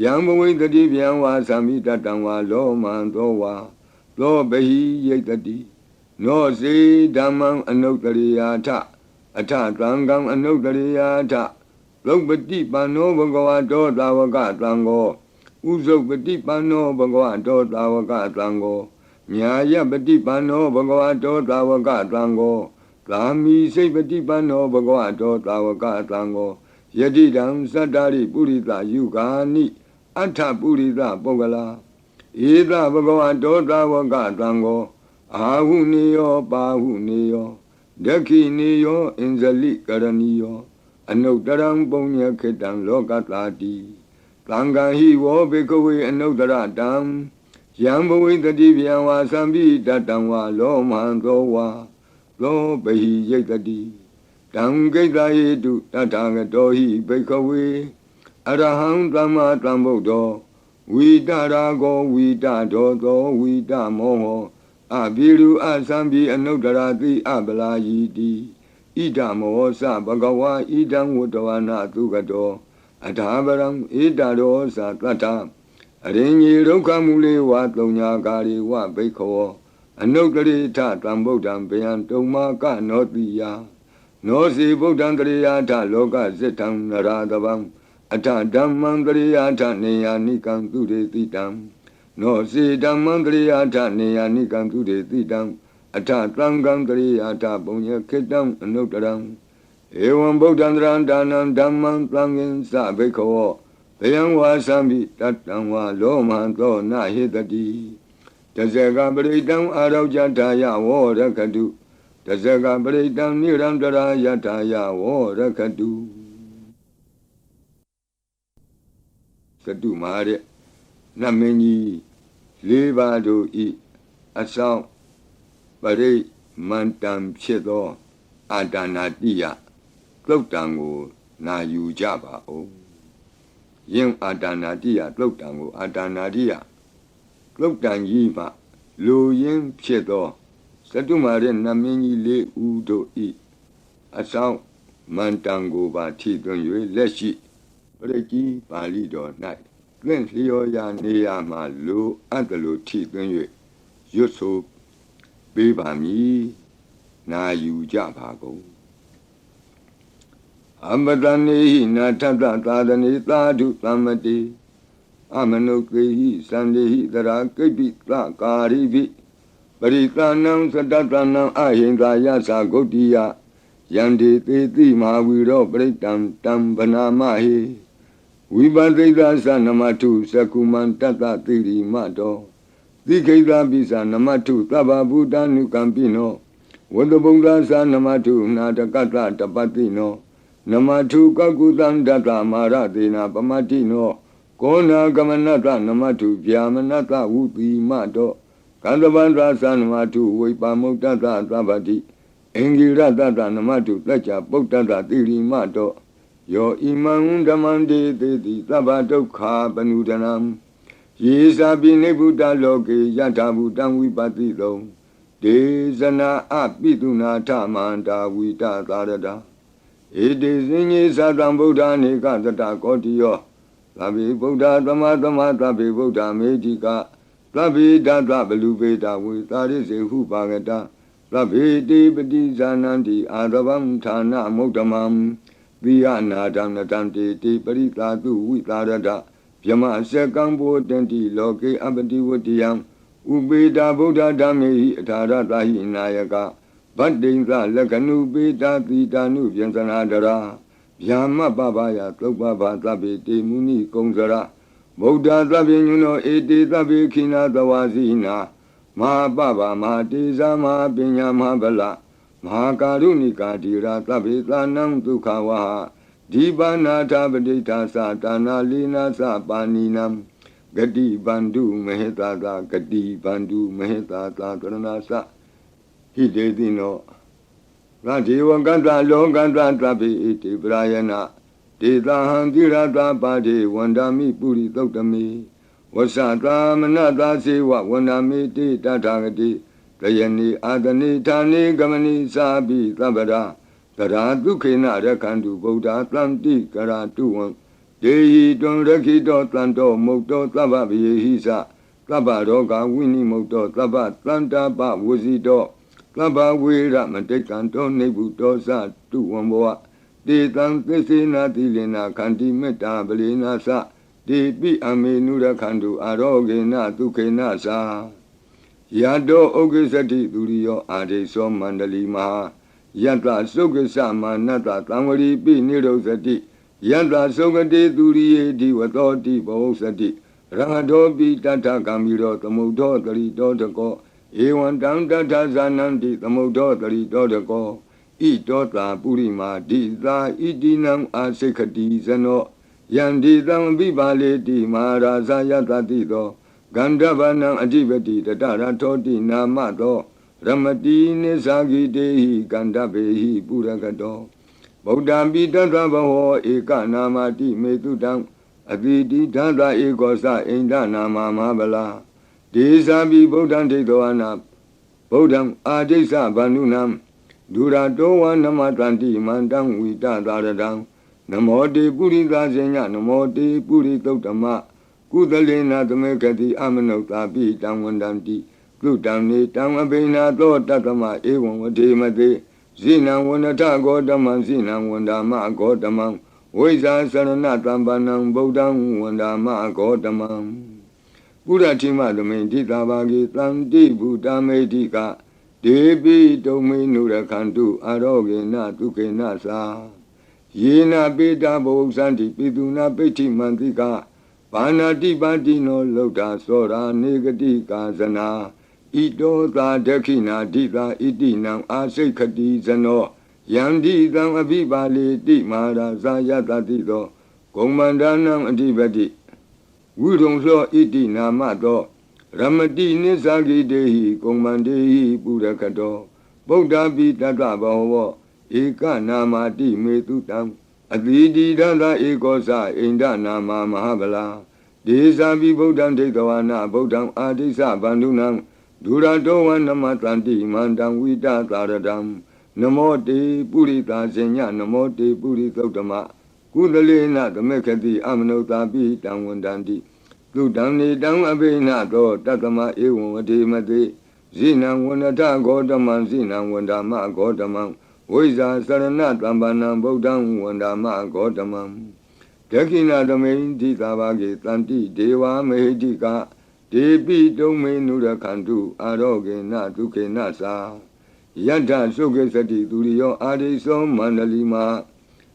ယံဘဝိတတိဗျံဝါသံမိတတံဝါလောမံသောဝါသောဘဟိယိတတိနောစေဓမ္မံအနုတ္တရိယာထအထသံဃံအနုတ္တရိယာထသုပတိပန္နောဘဂဝတောသာဝကသံဃောဥဇုပတိပန္နောဘဂဝတောသာဝကသံဃောညာယပတိပန္နောဘဂဝတောသာဝကသံဃောသာမိစိတ်ပတိပန္နောဘဂဝတောသာဝကသံဃောယတိတံသတ္တာရိပုရိသယုဂာနိအထပုရိသပုဂ္ဂလာဧသဘဂဝတောသာဝကသံဃောအာဟုနေယောပါဟုနေယောဒက္ခိနေယောအင်ဇလိကရဏီယောအနုတ္တရံပုညခေတံလောကတာတိသံဃာဟိဝောဘေကဝေအနုတ္တရတံယံဘဝိတတိဗျံဝါသံပိတတံဝါလောမံသောဝါသောဘဟိယိတတိတံကိတ္တဟေတုတထာဂတောဟိဘေကဝေအရဟံသမ္မာသမ္ဗုဒ္ဓောဝိတရာဂောဝိတဒောသောဝိတမောဟောအဘိရုအသံပိအနုတ္တရာတိအပလာယိတိဣဒမောသဘဂဝါဣဒံဝတ္တဝနာသုကတောအထာပရံဣဒရောသတတ္ထအရိညေဒုက္ခမူလေဝသုံးညာကာရိဝဘိခောအနုတ္တရိထတံဗုဒ္ဓံဗျံတုံမာကနောတိယနောစီဗုဒ္ဓံတရိယာထလောကဇိတံနရတဗံအထဓမ္မံတရိယာထနေယာနိကံသူရေတိတံနောစီဓမ္မံတရိယာထနေယာနိကံသူရေတိတံအထသံဃံတရိယာထပုညခေတံအနုတ္တရံဧဝံဗုဒ္ဓံတရံဒါနံဓမ္မံသံဃင်္စဘိခောဗျံဝါသံမိတတံဝါလောမံသောနဟိတတိတဇဂပရိတံအာရောကြထာယဝောရခတုတဇဂပရိတံနိရံတရာယထာယဝောရခတုသတုမာရနမင်းကြီးလေးပါးတို့ဤအဆောင်ပရိမန္တံဖြစ်သောအာဒါနာတိယသုတ်တံကိုနာယူကြပါဦးယင်အာဒါနာတိယသုတ်တံကိုအာဒါနာတိယသုတ်တံကြီးမှလူရင်းဖြစ်သောသတုမာရနမင်းကြီးလေးဦးတို့ဤအဆောင်မန္တံကိုပါထိသွင်း၍လက်ရှိပရိကြီးပါဠိတော်၌တွင်လျော်ရာနေရာမှလူအပ်တယ်လို့ထိသွင်း၍ရွတ်ဆိုပေးပါမည်နာယူကြပါကုန်အမတနေဟိနာထတသာဒနေသာဓုသမ္မတိအမနုကေဟိသန္တေဟိတရာကိပိသကာရိပိပရိသနံသတ္တနံအဟိန္ဒာယသဂုတ်တိယ Yandi Titi Mahawiro Pritam Tam Banamahi Vibadita Sanamatu Sakuman Tata Tiri Mato Dikeda Bisa Namatu Taba Buddha Nukampino Wadabunga Sanamatu Natakata Tapatino Namatu Kakutan Data Maratina Pamatino Kona Gamanata Namatu Vyamanata Uti Mato Kandavandra Sanamatu Vipamutata Tabati Engira Tata Namatu Tacha Potata Tiri Mato Yo Imam Damande Teti Tabato Ka Panudanam Yesa Bine Buddha Loke Yata Buddhan Vipatito Desana Apituna Tamanta Vita Tarada Ede Zinye Sadam Buddha Nika Tata Kotiyo Tabi Buddha Tamatama Tabi Buddha Mejika Tabi Data Belubeta Vitari Sehu Pagata Tabi Dipati Zananti Adabam Tana Moktamam Viana Damnatanti Tipari Tatu Vitarada Pyama Sekambo Tenti Loke Abati Votiyam Ubeda Buddha Dami Taratahi Nayaka Badinza Lakanu Beta Titanu Vyansanadara Vyama Babaya Topaba Tabi Muni Kongzara Buddha Tabi Nuno Ete Tabi Kina Tawazina Maha Baba Mahatiza Maha Pinya Mahabala Maha Karunika Dira Tabi Tanam Tukawaha Dibana Tabadita Satana Lina Sapaninam Gadi Bandu Mehetata Gadi Bandu Mehetata Taranasa Hidedino Radiwa Ganda Longanda Tabi Iti Brayana Dita Handirata Padi Wandami Puri Totami Wasata Manata Siwa Wandami Tita Tagati Kayani Adani Tani Gamani Sabi Tabada Tara Dukina Rakandu Buddha Tanti Karatuan Dehi Don Rakito Tanto Moto Tababi Hisa Tabaroga Winnie Moto Tabat Tanta Ba Wuzito Taba Wira Matekanto Nebuto Sa Tuamboa De Tantisina Tilina Kanti Meta Belina Sa De Pi Amenura Kandu Arogena Tukena Sa Yado Ogisati Durio Ade So Mandali Maha Yanta Sogasa Manata Tamari Pi Nirosati Yanta Sogati Duriye Diwatoti Bosati Rangadobi Tata Kamiro Tamudo Tari Dotako Ewan Tanta Zananti Tamudo Tari Dotako Itota Purima Dita Idinam Asekati Zano Yandi Tam Bibale Di Maharaza Yatatito Gandavanam Adivati Tatara Toti Namato Ramati Nesagi Dehi Gandabehi Purakato Bodhambi Tatabaho Eka Namati Metudam Aditi Tata Ekosa Inda Nama Mahabala Desabi Bodham Tedoana Bodham Adesa Banunam Durato Namatanti Mandam Vita Taradam Namote Purita Senya Namote Puritotama Kudalena Tamekati Amanota Pi Tamwandanti Kutani Tamabina To Tatama Ewan Vatimate Zina Wanata Godaman Zina Wandama Godamam Weza Saranatam Banam Bodam Wandama Godamam Puratima Dominti Tabagi Tanti Buddha Medika Debi Domi Nurakantu Arogena Tukena Sa Yena Beta Bosanti Piduna Peti Mantika Panati Batino Lota Sora Negati Kazana Ito Ta Dekina Dita Itinam Asekati Zano Yandi Tam Abibali Di Mara Zayata Tito Komandanam Adibati Wudong So Itina Mato Ramati Nisagi Dehi Komandehi Purakato Bodha Tata Baho Eka Namati Metutam Aditi Dada Ekosa Inda Nama Mahabala Desabi Bodham Tekawana Bodham Adisa Bandunam Durato Namatanti Mandam Vita Taradam Namote Purita Senya Namote Puritotama Kudalena Tamekati Amanota Pi Tamwandanti Tudamni Tam Abena To Tatama Ewan Vatimate Zina Wanata Godaman Zina Wandama Godamam Weza Sarana Tambanam Bodham Wandama Godamam Tekina Domain Titabagi Tanti Deva Mehedika Debi Dome Nurakantu Arogena Tukena Sa Yata Suke Sati Turiyo Adiso Mandalima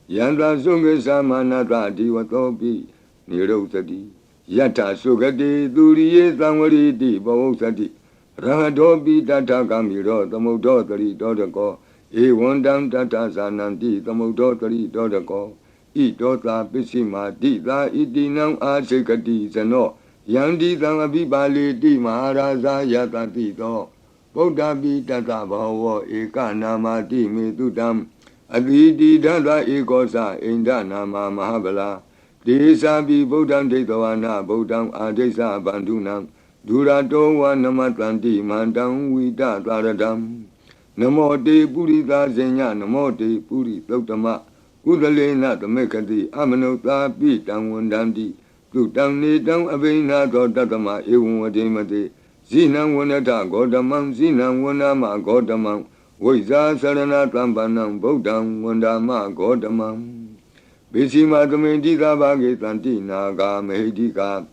Yanta Suke Samanata Diwatopi Niro Sati Yata Sukati Turiye Samari Bawo Sati Rahadopi Tata Kamiro Tamodotari Dotako Ewondam Tata Sananti Tamodotari Dotako Idota Pisima Dita Idinam Asekati Zano Yandi Tangabi Bali Di Maharaza Yata Tito Buddha Tata Bhava Eka Namati Mitudam Aditi Dada Ekosa Inda Nama Mahabala Desa Bi Buddham Detavana Buddham Adesa Bandunam Durato wa Namatanti Mandam Vita Taradam Namo Te Purita Zenya Namo Te Puri Tautama Udalena Tamekati Amanota Pitam Wandandi Tutam Nitam Avena Tatama Ewademate Zinam Wanata Godamam Zinam Wanama Godamam Wiza Sarana Tambanam Bodam Wandama Godamam Bishima Tamendita Bhagetanti Naga Mehidika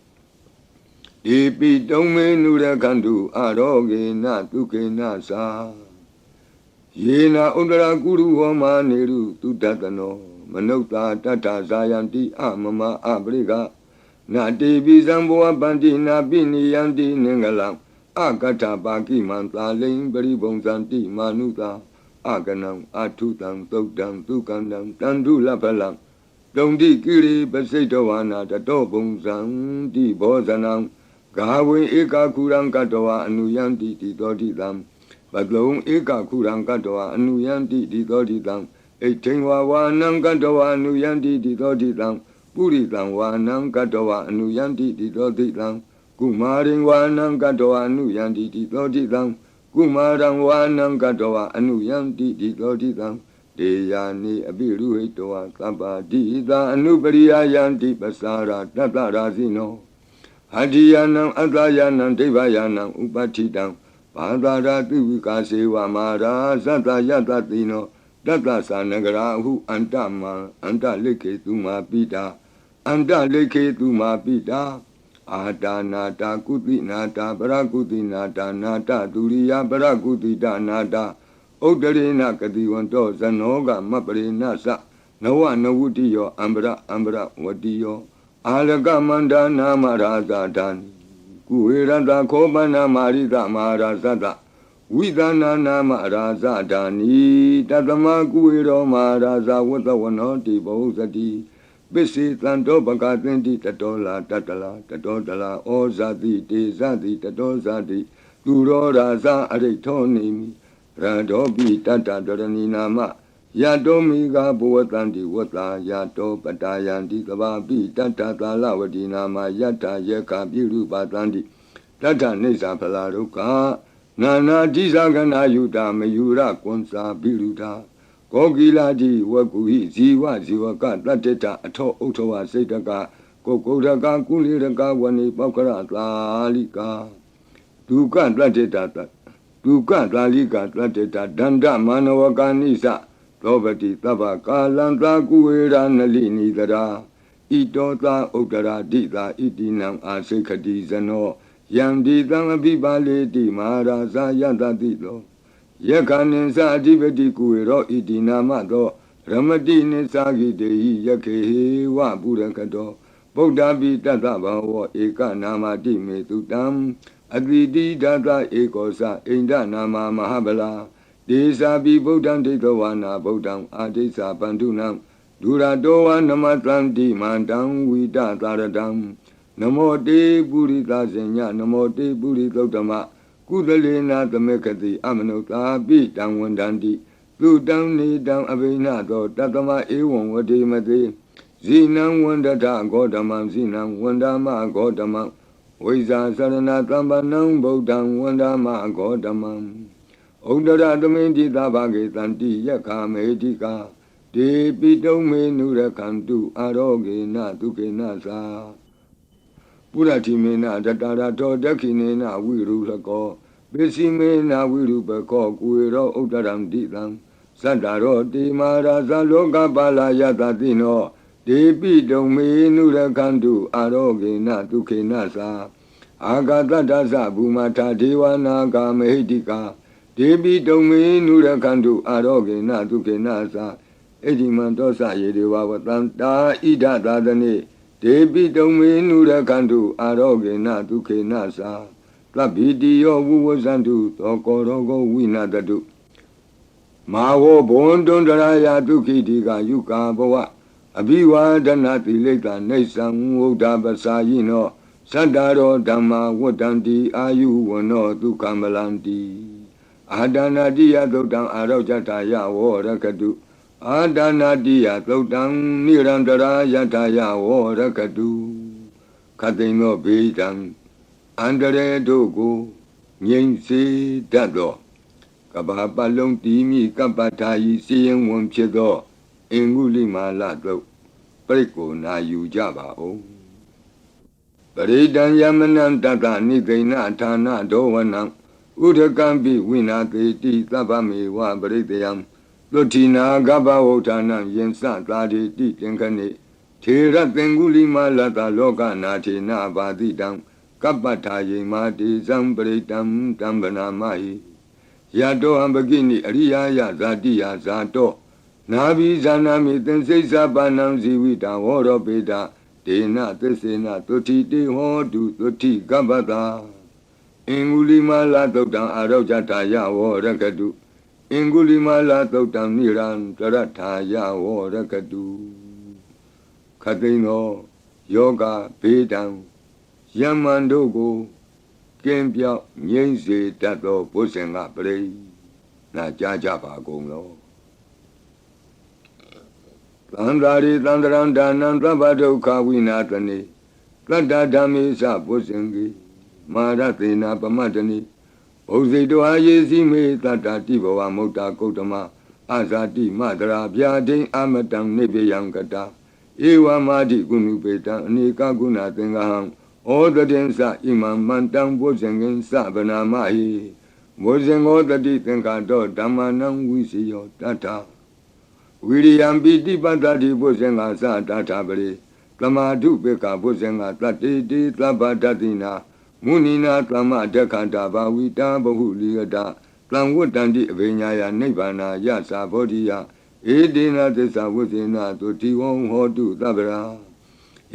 Ipi Tome Nura Kandu Aroge Na Tuke Nasa Yena Undara Guru Homa Neru Tutatano Manota Tata Zayanti Amama Abriga Na Devi Zamboa Bandi Na Bini Yanti Nengalam Akata Baki Manta Ling Baribonzanti Manuta Aganam Atutam Tokdam Tukandam Tandu Lapalam Dondi Kiri Basetavana Tato Bonzan Di Bozanam Gawe Eka Kurang Katawa Anuyanti Titodidam Badlong Eka Kurang Katawa Anuyanti Titodidam Etingwa Wanang Katawa Anuyanti Titodidam Puritang Wanang Katawa Anuyanti Titodidam Kumaring Wanang Katawa Anuyanti Titodidam Kumarang Wanang Katawa Anuyanti Titodidam Deyani Abiru Hitoa Kapa Dida Anubariya Yanti Pasara Tatarazino Hadiyanam Atayanam Devayanam Upatidam Padara Tivika Sewa Mara Sata Yatatino Tata Sanagara Hu Antama Anta Leke Tuma Pita Anta Leke Tuma Pita Ada Nata Kuti Nata Barakuti Nata Nata Duriya Barakuti Nata Odarina Kadiwanto Zanoga Mapare Nasa Nawa Nawutiyo Ambra Wadiyo Alaga Manda Namaraza Dani Kuirada Kobana Marida Marazada Vidana Namaraza Dani Tatama Kuiro Maraza Watawanoti Bozati Bisi Tanto Bagatinti Tatola Tatala Ozati Tezati Tatozati Turo Raza Aretonimi Radobi Tata Dorani Nama Yato Miga Buatanti Wata Yato Patayanti Kababi Tata Talawati Nama Yata Yeka Biru Patanti Tata Nisa Palaruka Nana Dizagana Yuta Mayura Konsa Biruta Kogiladi Wakuhi Ziwa Ziwaka Tateta Ato Otowa Setaka Kokodaka Kuliraka Wani Pakara Lalika Duka Tateta Duka Lalika Tateta Danda Manawaka Nisa Robati Tava Kalanta Kuera Nalini Dara Itota Okara Dita Itinam Asekati Zano Yandi Bibale Di Maharaza Yadadilo Yakanin Sadivati Kuero Itinamado Ramadi Nisagi Dei Yake Wa Burakato Bodabi Tata Bawa Eka Namati Metutam Adidi Data Ekosa Inda Nama Mahabala Desa Bi Bodam Detawana Bodam Adesa Bandunam Duradoa Namatanti Mandam Vida Taradam Namo Te Purita Zenya Namo Te Puritotama Kudalena Tamekati Amanota Bitam Wandandi Lutam Nidam Abinato Tatama Ewan Wadimate Zinam Wandata Godamam Zinam Wandama Godamam Wiza Sarana Tambanam Bodam Wandama Godamam Odara Domindi Tabage Tanti Yaka Medika De Pito Menura Kantu Aroge Natuke Nasa Purati Mena Tatara Todakinena Wirulako Besimena Wirupako Kuiro Odaram Ditam Sandaro Di Maraza Loka Bala Yatatino De Pito Menura Kantu Aroge Natuke Nasa Agata Dasa Bumata Dewana Kamedika ဒေပိတုံမေနုရခန္တုအာရောဂေနဒုက္ခေနသာဣတိမံတောသယေဒေဝဝတံတာဣဒသာသနေဒေပိတုံမေနုရခန္တုအာရောဂေနဒုက္ခေနသာသဗ္ဗိတိယောဝုဝဇန္တုသောကောရောဂဝိနတတုမာဝောဘွန်တွန်တရာယဒုက္ခိတိကယုကာဘဝအဘိဝါဒနာတိလိတနေသံဝုဒ္ဓပစာယိနောသတ္တရောဓမ္မာဝတ္တံတိအာယုဝနောဒုက္ခမလန္တိအာဒနာတိယသုတ်တံအာရောဇတာယဝောရကတုအာဒနာတိယသုတ်တံနိရန္တရာယထာယဝောရကတုခတိန်သောဘေးတံအန္တရေတို့ကိုငြိမ်စေတတ်သောကဘာပလုံးတီမိကပ္ပထာယီစီရင်ဝန်ဖြစ်သောအင်္ဂုလိမာလတုတ်ပရိကိုနာယူကြပါဦးပရိဒံယမနံတတနိသိဏဌာနဒောဝနံဥဒကံပိဝိနာတိတိသဗ္ဗမေဝပရိတယံလွဋ္ဌိနာကဗ္ဗဝုဋ္ဌာနံယင်စသာတိတိတင်ခဏိထေရသင်္ဂုလိမာလတလောကနာထေနဘာတိတံကပ္ပထာယေမာတိဇံပရိတံတံဗနာမဟိယတောဟံပကိနိအရိယာယဇာတိယဇာတောနာဘိဇာနာမိသင်္စိစ္ဆပါဏံဇီဝိတံဟောရောပေတဒေနသစ္စေနသုတိတေဟောတုသုတိကပ္ပတာအင်္ဂုလိမာလသုတ်တံအာရောဇတာယဝောရကတုအင်္ဂုလိမာလသုတ်တံနိရန္တရထာယဝောရကတုခတိန်သောယောဂဘေးတံယမန်တို့ကိုကင်းပြောက်ငြိမ့်စေတတ်သောဘုဇင်ကပရိနာကြားကြပါကုန်လောသန္တာရိသန္တရံဒါနံသဗ္ဗဒုက္ခဝိနာတနေတတ္တဓမ္မေသဘုဇင်ကိမာရသေနာပမတ္တနိဘုဇိတောဟာယေစီမေတတ္တတိဘဝမုတ်တာကုတ္တမအာဇာတိမတရာဗျာဒိအမတံနိဗ္ဗယံကတာဧဝမာတိကုဏုပေတံအနေကကုဏသင်္ဃဟံဩတတင်္စဣမံမန္တံဘုဇင်ကင်စဗနာမဟိဘုဇင်ောတတိသင်္ခါတောဓမ္မနံဝိစီယောတတ္ထဝိရိယံပိတိပတ္တိဘုဇင်္ဂသတ္ထပရိသမာဓုပေကဘုဇင်္ဂတတ္တိတိသဗ္ဗတတိနာမုနိနာသမ္မဒက္ခတာဘာဝိတာဘဟုလိယတသံဝတ္တန္တိအဘိညာယနိဗ္ဗာနာယသဘောဓိယဧဒေနသစ္စာဝိသေနသုတိဝံဟောတုသဗ္ဗရာ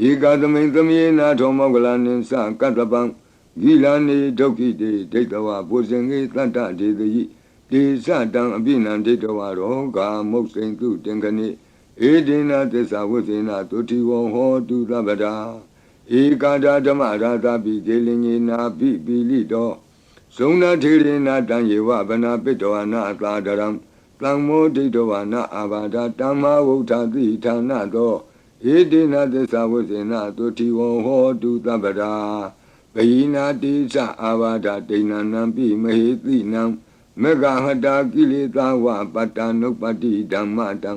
ဧကသမိန်သမေနာထောမောကလနိသကတ္တပံဂိလာနေဒုက္ခိတေဒိဋ္ဌဝဘုဇင်္ဂေတတ္တဒေတိတေသတံအပိနံဒိဋ္ဌဝရောဂာမုတ်စိန်တုတင်ခဏိဧဒေနသစ္စာဝိသေနသုတိဝံဟောတုသဗ္ဗရာဧကာဒဓမ္မရာသပိကေလင်ညေနာပိပိလိတောဇုံနာထေရေနာတံယေဝဗနာပိတောနာသာဒရံသံမောဒိဋ္ဌဝနာအာဘာဒတမ္မာဝုဋ္ဌတိဌာနသောဧဒေနသစ္စာဝိသေနသုတိဝံဟောတုသဗ္ဗရာဘယိနာတိသအာဘာဒဒိဏနံပိမဟေတိနံမေဃဟတာကိလေသာဝပတ္တနုပတ္တိဓမ္မတံ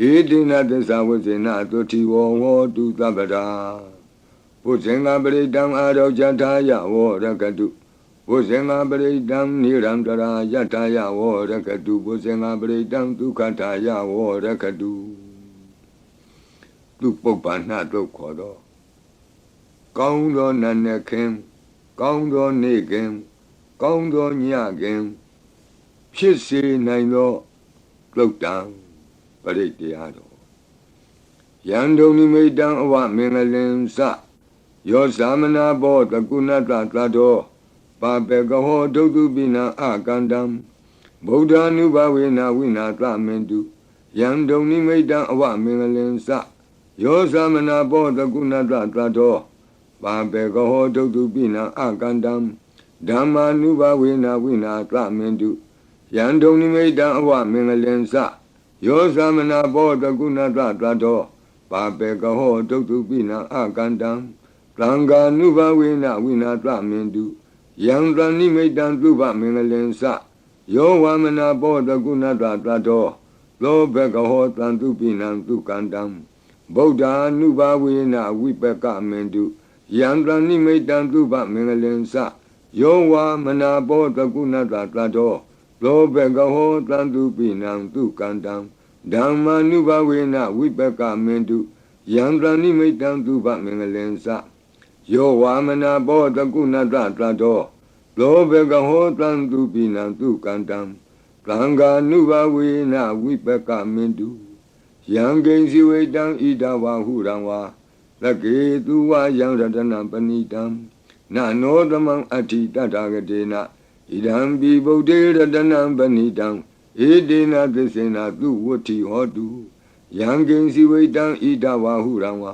ဧဒေနသစ္စာဝိသေနသုတိဝံဟောတုသဗ္ဗရာဘုဇင်္ဂပရိတံအာရောဇထာယဝောရကတုဘုဇင်္ဂပရိတံနိရန္တရာယထာယဝောရကတုဘုဇင်္ဂပရိတံဒုက္ခထာယဝောရကတုသူပုပ္ပန္နတုတ်ခေါ်တော့ကောင်းသောနတ်နဲ့ခင်ကောင်းသောနေ့ခင်ကောင်းသောညခင်ဖြစ်စေနိုင်သောသုတ်တံပရိတရားတော်ယံဒုံနိမိတံအဝမင်္ဂလင်္စယောသမနာဘောတကုဏတသတ္တောပါပေကဟောဒုတုပိနံအကန္တံဗုဒ္ဓ ानु ဘဝေနဝိနာသမင်တုယံဒုံနိမိတံအဝမင်္ဂလင်္စယောသမနာဘောတကုဏတသတ္တောပါပေကဟောဒုတုပိနံအကန္တံဓမ္မာနုဘဝေနဝိနာသမင်တုယံဒုံနိမိတံအဝမင်္ဂလင်္စယောသမနာဘောတကုဏတသတ္တောပါပေကဟောဒုတုပိနံအကန္တံသံဃာနုဘဝေနဝိနာသမင်တုယံသနိမိတံသုဘမင်္ဂလင်္စယောဝမနာဘောတကုဏတသတ္တောသောဘကဟောတံသူပိနံသူကန္တံဗုဒ္ဓ ानु ဘဝေနဝိပကမင်တုယံသနိမိတံသုဘမင်္ဂလင်္စယောဝမနာဘောတကုဏတသတ္တောသောဘကဟောတံသူပိနံသူကန္တံဓမ္မာနုဘဝေနဝိပကမင်တုယံသနိမိတံသုဘမင်္ဂလင်္စယောဝါမနာဘောတကုဏတသတ္တော လောဘကဟောတံသူပိနံသူကန္တံသံဃာနုဘဝေနဝိပကမင်တုယံကိဉ္စီဝေတံဣဒဝဟုရံဝါသကေသူဝယံရတနံပဏိတံနာနောသမံအဋ္ဌိတတဂတေနဣဒံပိဗုဒ္ဓေရတနံပဏိတံဧတေနသစ္စေနသူဝဋ္ဌိဟောတုယံကိဉ္စီဝေတံဣဒဝဟုရံဝါ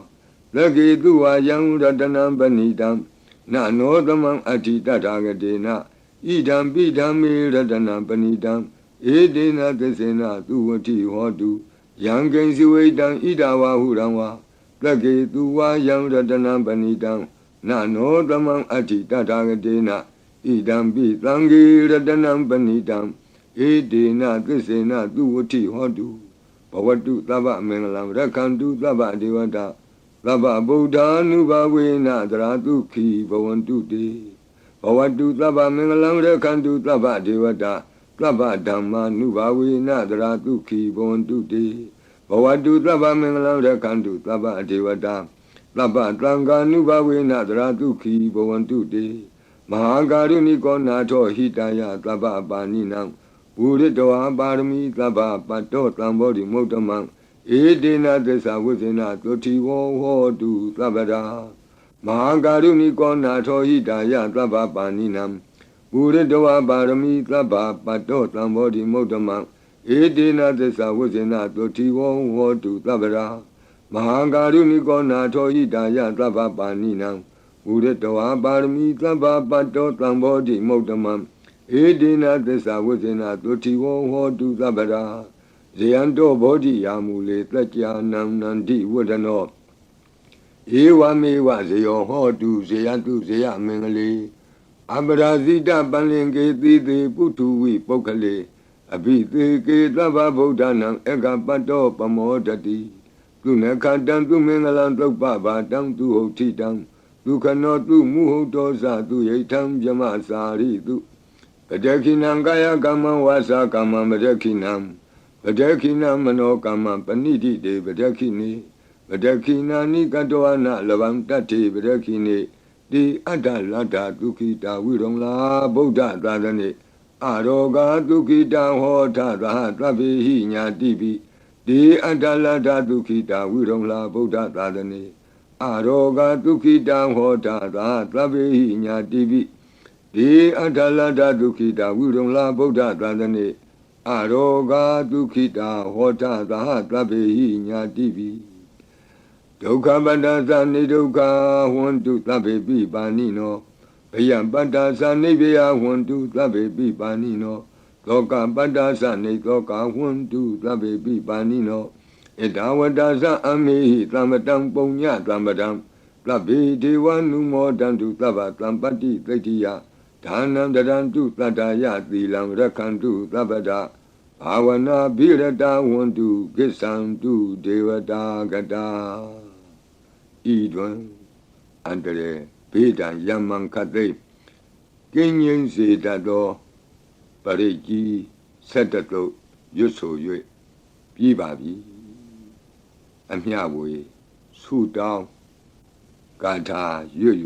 သကေသူဝယံရတနံပဏိတံနာနောသမံအဋ္ဌိတတဂတေနဣဒံပိဓမ္မေရတနံပဏိတံဧတေနသစ္စေနသူဝဋ္ဌိဟောတုယံကိဉ္စီဝေတံဣဒဝဟုရံဝါသကေသူဝယံရတနံပဏိတံနာနောသမံအဋ္ဌိတတဂတေနဣဒံပိသံဃေရတနံပဏိတံဧတေနသစ္စေနသူဝဋ္ဌိဟောတုဘဝတုသဗ္ဗမင်္ဂလံရက္ခန္တုသဗ္ဗဒေဝတာသဗ္ဗဗုဒ္ဓ ानु ဘဝေနသရတုခိဘဝန္တုတေဘဝတုသဗ္ဗမင်္ဂလံရက္ခန္တုသဗ္ဗဒေဝတာသဗ္ဗဓမ္မာနုဘဝေနသရတုခိဘဝန္တုတေဘဝတုသဗ္ဗမင်္ဂလံရက္ခန္တုသဗ္ဗဒေဝတာသဗ္ဗသံဃာနုဘဝေနသရတုခိဘဝန္တုတေမဟာကာရုဏိကောနာထောဟိတယသဗ္ဗပါဏိနံဘူရိတောပါရမီသဗ္ဗပတ္တောသံဘောဓိမုဒ္ဓမံဧတေနသစ္စာဝိဇ္ဇနာသုတိဝောဟောတုသဗ္ဗရာမဟာကာရုဏိကောနာထောဟိတယသဗ္ဗပါဏိနံဘူရိတောပါရမီသဗ္ဗပတ္တောသံဘောဓိမုဒ္ဓမံဧတေနသစ္စာဝိဇ္ဇနာသုတိဝောဟောတုသဗ္ဗရာမဟာကာရုဏိကောနာထောဟိတယသဗ္ဗပါဏိနံဘူရိတောပါရမီသဗ္ဗပတ္တောသံဘောဓိမုဒ္ဓမံဧတေနသစ္စာဝိဇ္ဇနာသုတိဝောဟောတုသဗ္ဗရာဇယံတောဘောဓိယာမူလေတကြာနံနန္တိဝဒနောဧဝမေဝဇယောဟောတုဇယတုဇယမင်္ဂလေအပရာဇိတပန္လင်ကေတိတေပုထုဝိပုဂ္ဂလေအဘိသေကေသဗ္ဗဗုဒ္ဓနာဧကပတ္တောပမောဒတိသူနခတံသူမင်္ဂလံသုပ္ပဘာတံသူဟုတ်ထိတံဒုခနောသူမုဟုတ်တောဇသူယိထံဗြမစာရိတုပတခိနံကာယကမ္မဝါစာကမ္မပတခိနံပတခိနမနောကမ္မပဏိတိတေပတခိနေပတခိနာနိကတောဝနလဗံတတ္တိပတခိနေတိအတ္တလတ္တဒုခိတာဝိရုံလာဗုဒ္ဓသာသနေအရောဂဒုခိတံဟောထသဟသဗ္ဗေဟိညာတိပိတိအတ္တလတ္တဒုခိတာဝိရုံလာဗုဒ္ဓသာသနေအရောဂဒုခိတံဟောထသဟသဗ္ဗေဟိညာတိပိတိအတ္တလတ္တဒုခိတာဝိရုံလာဗုဒ္ဓသာသနေအရောဂဒုခိတာဟောထသဟသဗ္ဗေဟိညာတိပိဒုက္ခပတ္တသနိဒုက္ခဟွန်တုသဗ္ဗေပိပါဏိနောဘယံပတ္တသနိဗ္ဗယဟွန်တုသဗ္ဗေပိပါဏိနောသောကပတ္တသနိသောကဟွန်တုသဗ္ဗေပိပါဏိနောဣဒဝတ္တသအမေဟိသမ္ပတံပုံညသမ္ပတံသဗ္ဗေဒေဝနုမောတံတုသဗ္ဗသံပတ္တိသိတ္တိယဒါနံတရံတုတတ္တယသီလံရက္ခန္တုသဗ္ဗဒဘာဝနာဘိရတဝန္တုကိစ္ဆံတုဒေဝတာကတာဤတွင်အန္တရေဘေးဒံယမံခတ်သိကင်းငြိမ်းစေတတ်သောပရိကြီးဆက်တတုရွတ်ဆို၍ပြီးပါပြီအမျှဝေဆုတောင်းဂါထာရွတ်၍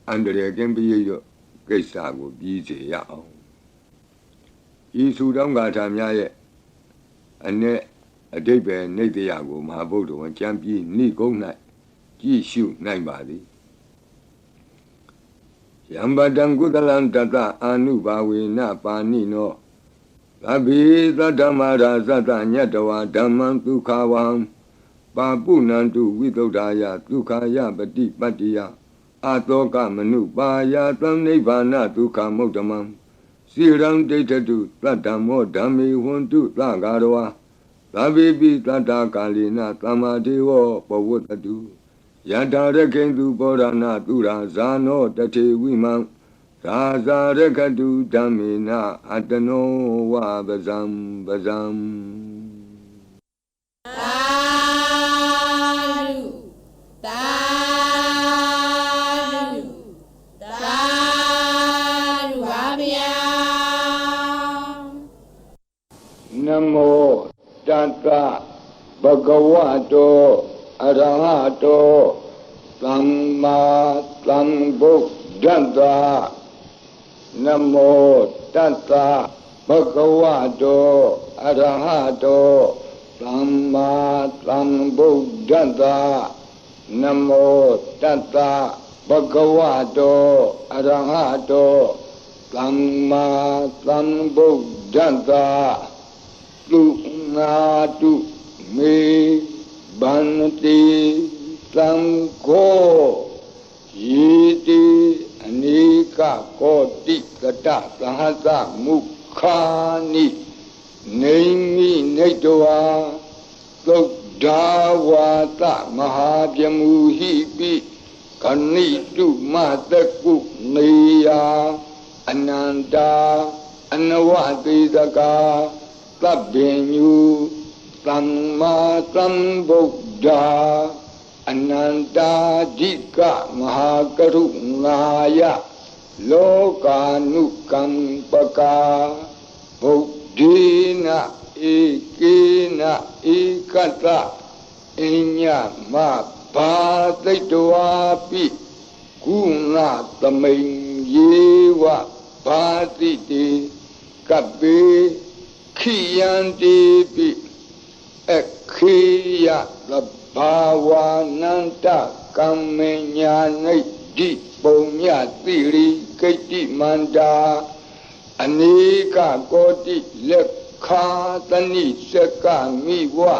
အန္တရေကင်းပြည့်ရွတ်ကိစ္စကိုပြီးစေရအောင်ဤဆုတောင်းဂါထာများရဲ့အ내အဓိပ္ပာယ်နိတ္တယကိုမဟာဗုဒ္ဓဝံကျမ်းပြီးနိဂုံး၌ကြည့်ရှုနိုင်ပါသည်ယံပတံကုသလံတတအာနုဘာဝေနပါဏိနောသဗ္ဗေသတ္တမရာဇတညတဝဓမ္မံဒုက္ခဝံပါပုဏ္ဏံတုဝိသုဒ္ဓာယဒုက္ခယပတိပတ္တိယအတောကမနုပါယသံနိဗ္ဗာနဒုက္ခမုဒ္ဓမံစိရံဒိဋ္ဌတုသတ္တမောဓမ္မေဟွန်တုသဂါရဝါသဗ္ဗေပိသတ္တကာလိနသမ္မာဒေဝပဝတ္တုယထာရခိန္တုပောရဏသူရာဇာနောတထေဝိမံသာဇာရခတုဓမ္မေနအတနောဝပဇံပဇံသာဓုသာဓုသာဓုပါဗျာနမောတတ္တဘဂဝတောအရဟတောသမ္မာသမ္ဗုဒ္ဓတ္တ นโมตัสสะภะคะวะโตอะระหะโตสัมมาสัมพุทธัสสะนโมตัสสะภะคะวะโตอะระหะโตสัมมาสัมพุทธัสสะตุนาตุเมบันติสังโฆยีติอเนกโกติกตะสหัสมุขานิเนมิเนตวาตุดาวาตมหาเพียมุหิปิกนิตุมาตะกุเนียอนันตาอนวติตกาตัพเพญุสัมมาสัมพุทธาอนันตาจิกะมหากรุณายะโลกานุกัมปกาบุद्धินะเอกินะเอกตะอิญญมะภาติตวาปิกุณะตมิงเยวะภาติติกัปเปขิยันติปิเอขิยะภาวานันตกัมเมญาณิดิปุญญาติริกิติมันดาอเนกโกติเลขาตนิสกามิวะ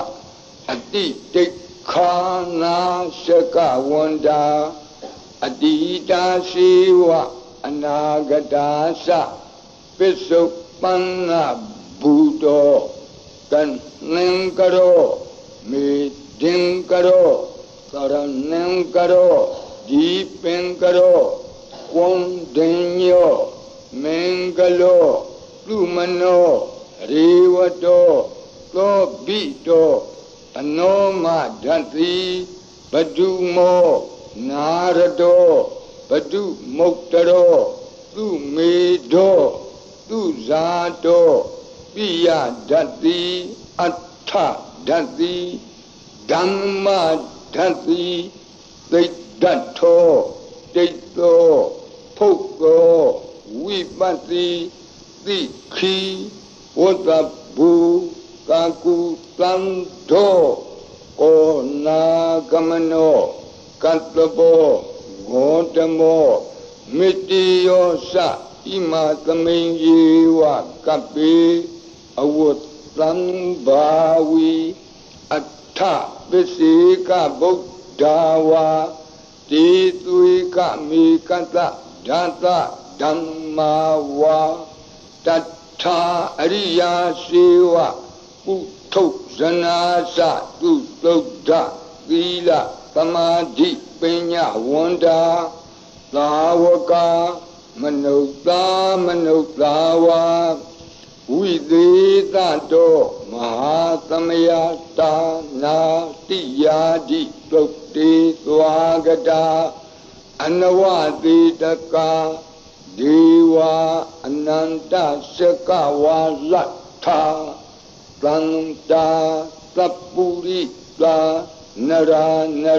อติติขานาสกาวันดาอดีตาสีวะอนาคตาสะปิสุปันนาบูโตกันนังกโรมิดิงกโรสรนังกโรดีเป็งกโรควนเดญโยเมงกโลลุมโนรีวโตโตบิโตอโนมาดันติปดุโมนารโตปดุมุตตโรตุเมโดตุဇာโตปิยดัตติอัฏฐดัตติธัมมาดัตติติดัตโธติโตภุโกวิปัสสิติขีวัตบุกากุตันโธโกนากมโนกัตตโปโกตโมมิติโยสะอิมาตมิงเยวะกัปปิอวุตตังบาวีอัฏฐปิสิกบุตดาวาติตุยกมิกัตตะดัตตะธัมมาวาตัทธาอริยสีวะปุถุชนาสะตุตุดะသီလသမာဓိပညာဝန္တာသာဝကမနုဿာမနုဿာဝါဝိသေသတောမဟာသမယတာနာတိယာတိသုတ်တေသွားကတာအနဝတိတကာဒေဝအနန္တစကဝါလတ္ထာသန္တာသပ္ပုရိသာန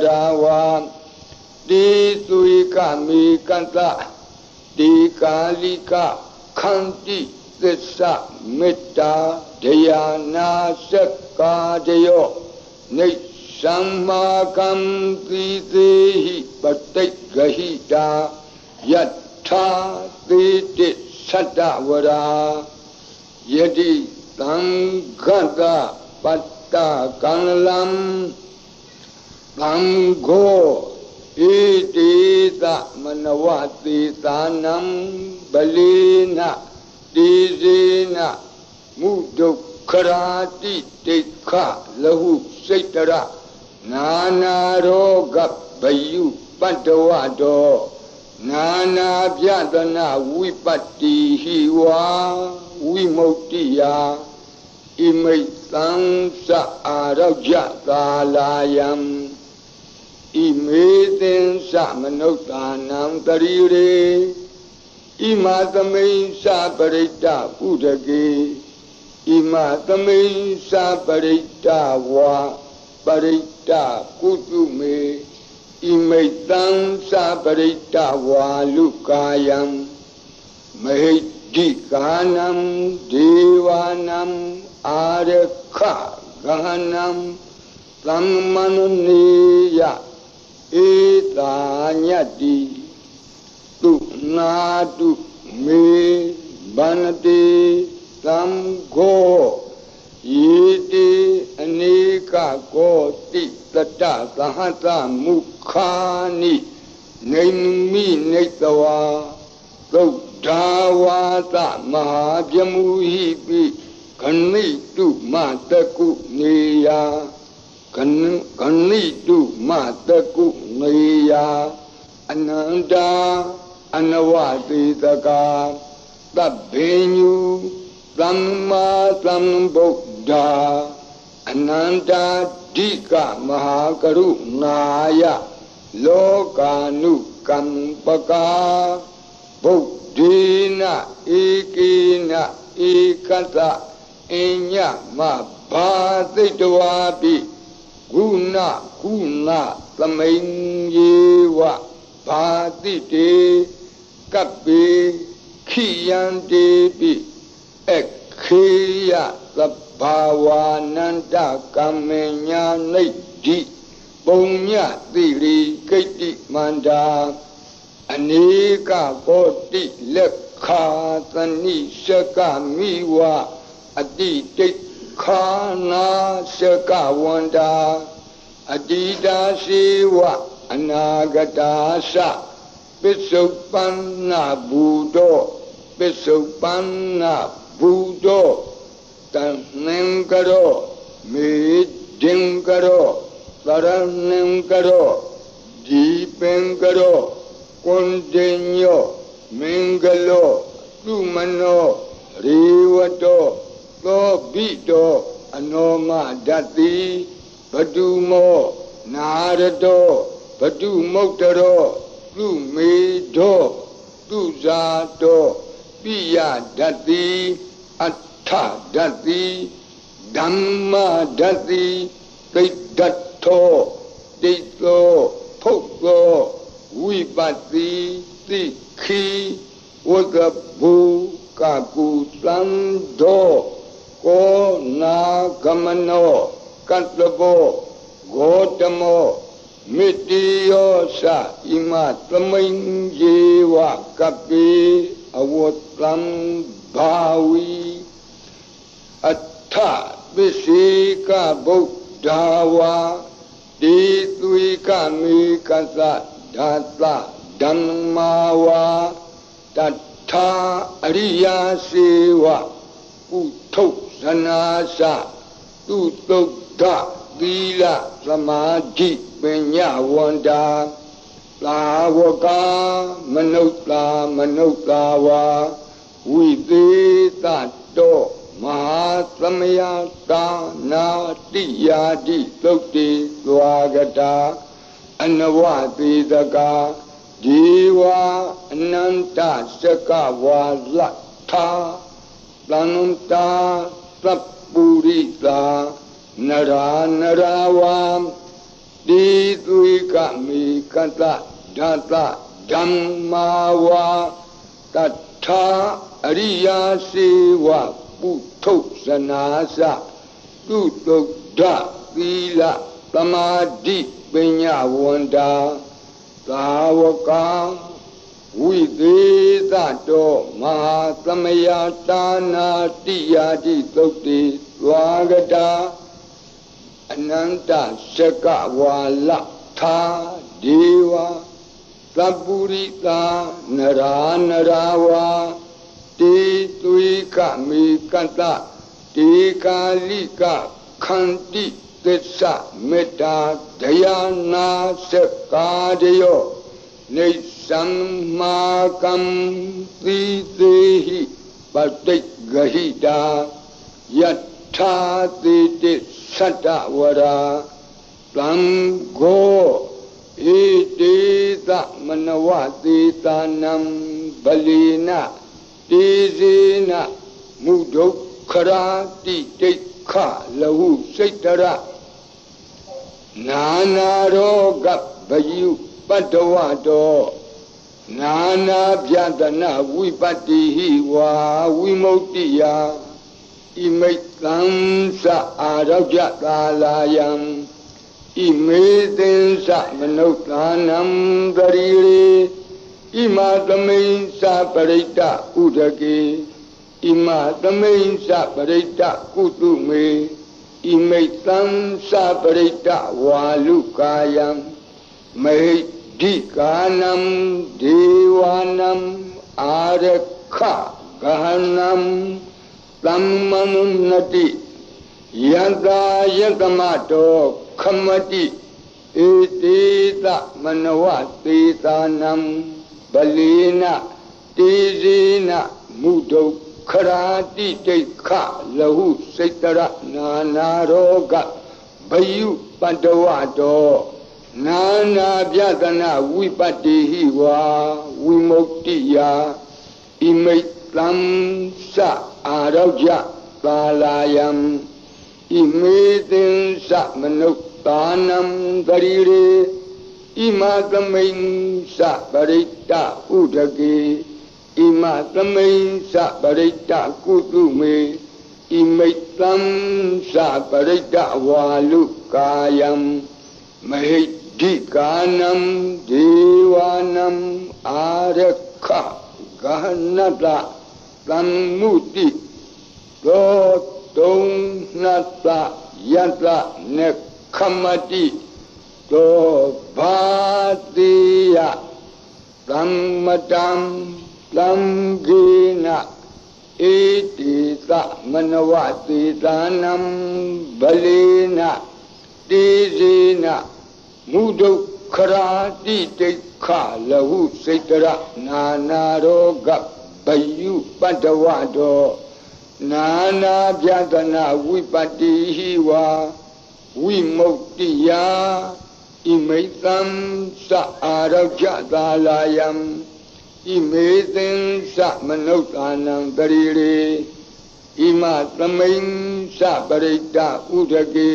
ရာဝါတိသုိကမေကတ္တတိကာလိကခန္တိသစ္စာမေတ္တာဒယာနာစက္ကာဒယောနိသမ္မာကံတိသေဟိပတိဂဟိတာယထာသေတိသတ္တဝရာယတိသံဃတပတ္တကံလံသံဃောဣတိသမနဝတိသာနံဗလေနတိဇေနမုဒုက္ခရာတိတိခလဟုစိတ္တရနာနာရောဂဗယုပတ္တဝတောနာနာပြဒနာဝိပတ္တိဟိဝါဝိမုတ္တိယဣမိတ်သံသအာရောကြကာလာယံဣမေသင်္စမနုဿာနံတရိရေဣမသမိန်္စပရိတ္တဥဒကေဣမသမိန်္စပရိတ္တဝါပရိတ္တကုတုမေဣမိတ်သံ္စပရိတ္တဝါလုကာယံ မဟိတိကာနံဒေဝနံအာရခဂဟနံသမ္မနနေယဧတာညတိတုနာတုမေဗန္တိသံဃောယေတိအနေကကောတိတတသဟတမုခာနိနေမိနေတဝါသုဒ္ဓဝါသမဟာပြမူဟိပိခဏိတုမတကုနေယခဏိတုမတကုနေယအနန္တာအနဝတိတကာသဗ္ဗညုသမ္မာသမ္ဗုဒ္ဓအနန္တာဓိကမဟာကရုဏာယလောကာနုကမ္ပကာဗုဒ္ဓေနဧကေနဧကတအညမဘာသိတဝါပိဂုဏကုဏသမိန်ယေဝဘာတိတေကပ္ပေခိယံတေပိခေယသဗ္ဗဝါနန္တကမ္မညာနိဒ္ဓိပုံညတိရိကိတ္တိမန္တာအနေကကောတိလက်ခာသနိစကမိဝအတိတိခာနာစကဝန္တာအတိတာစေဝအနာဂတာသပစ္စုပန္နဘူတောပစ္စုပန္နဘူတောတန်နံကရောမေဒင်ကရောသရဏံကရောဒီပင်ကရောကွန်တေညောမင်္ဂလောသုမနောရေဝတောသောဘိတောအနောမဒတ္တိဘတုမောနာရတောဘတုမုတ်တရောသုမေတောသုဇာတောပိယဒတ္တိအဋ္ဌဒတ္တိဓမ္မဒတ္တိသိတ္တထောဒိဋ္ဌောဖုတ်သောဝိပတ္တိသိခိဝကဘူကကုသံသောကောနာဂမနောကတ္တဘောဂေါတမောမိတိယောသဣမသမိန်ယေဝကပိအဝတ္တံဘာဝီအဋ္ဌပစ္စေကဗုဒ္ဓဝါတိသွေကမေကသဓာတဓမ္မာဝါတထာအရိယာစေဝဥထုဇနာသသူတုဒ္ဓသီလသမာဓိပညာဝန္တာသာဝကမနုဿာမနုဿာဝါဝိသေတတောမဟာသမယတာနာတိယာတိသုတ်တိသွားကတာအနဝတိတကာဒီဝအနန္တစကဝါလထာသန္တာသပ္ပုရိတာနရာနရာဝံတိသွေကမေကတဓာတဓမ္မာဝါတထာအရိယာစေဝပုထုဇနာသသူတုဒ္ဓသီလသမာဓိပညာဝန္တာသာဝကဝိသေသတောမဟာသမယတာနာတိယာတိသုတ်တိသွားကတာအနန္တစကဝါလထာဒေဝသပ္ပုရိတာနရာနရာဝါတေသွေကမေကတတေကာလိကခန္တိသစ္စာမေတ္တာဒယာနာစကာဒယောနေသံမာကံသီသေဟိပတိဂဟိတာယထာတိတိသတ္တဝရာတံဃောဣတိသမနဝတိတာနံဗလိနတေဇေနမုဒုက္ခရာတိဒိဋ္ဌလဟုစိတ်တရနာနာရောဂဗယုပတ္တဝတော နာနာပြဒနာဝိပတ္တိဟိဝါဝိမု ക്തി ယဣမိတ်သံသအာရောကြသာလာယံဣမေသင်္စမနုဿာနံတရီရေဣမသမိန်္စပရိတ္တဥဒကေဣမသမိန်္စပရိတ္တကုတုမေဣမိတ်သံသပရိတ္တဝါလုကာယံမဟိဒီကာနံဒေဝနံအာရခဂဟနံသမ္မနုနတိယန္တာယတမတောခမတိဧတေတမနဝသေသာနံဗလေနတေဇေနမုဒုခရာတိတိခလဟုစိတ္တရနာနာရောဂဘယုပတ္တဝတောနာနာပြဒနာဝိပတ္တိဟိဝါဝိမု ക്തി ယဣမိတ်သံသအာရောကြသာလာယံဣမေသင်္စမနုဿာနံတရီရေဣမသမိန်္စပရိတ္တဥဒကေဣမသမိန်္စပရိတ္တကုတုမေဣမိတ်သံသပရိတ္တဝါလုကာယံမဟိဒီကာနံဒေဝနံအာရခဂဟနတသမ္မုတိသောတုံနတယတနေခမတိသောဘာတိယသမ္မတံသံဂေနဧတိသမနဝသေသာနံဗလေနတေဇေနမုဒုခရာတိတိခလဟုစိတ္တရနာနာရောဂဘယုပတ္တဝတောနာနာပြဒနာဝိပတ္တိဟိဝါဝိမု ക്തി ယဣမိတ်သံသအာရောကြသာလာယံဣမေသင်္စမနုဿာနံတရီရေဣမသမိန်္စပရိတ္တဥဒကေ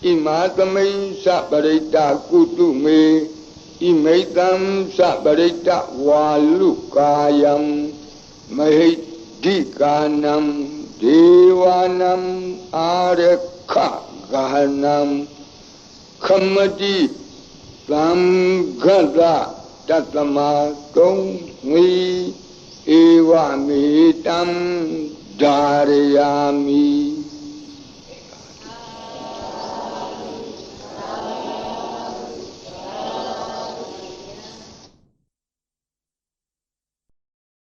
ဣမသမိန်္စပရိတ္တကုတုမေဣမိတ်သံသပရိတ္တဝါလုကာယံမဟိဒီကာနံဒေဝနံအာရခဂဟနံခမတိသံဃတတတမကုံဝီဧဝမေတံဓာရယာမိ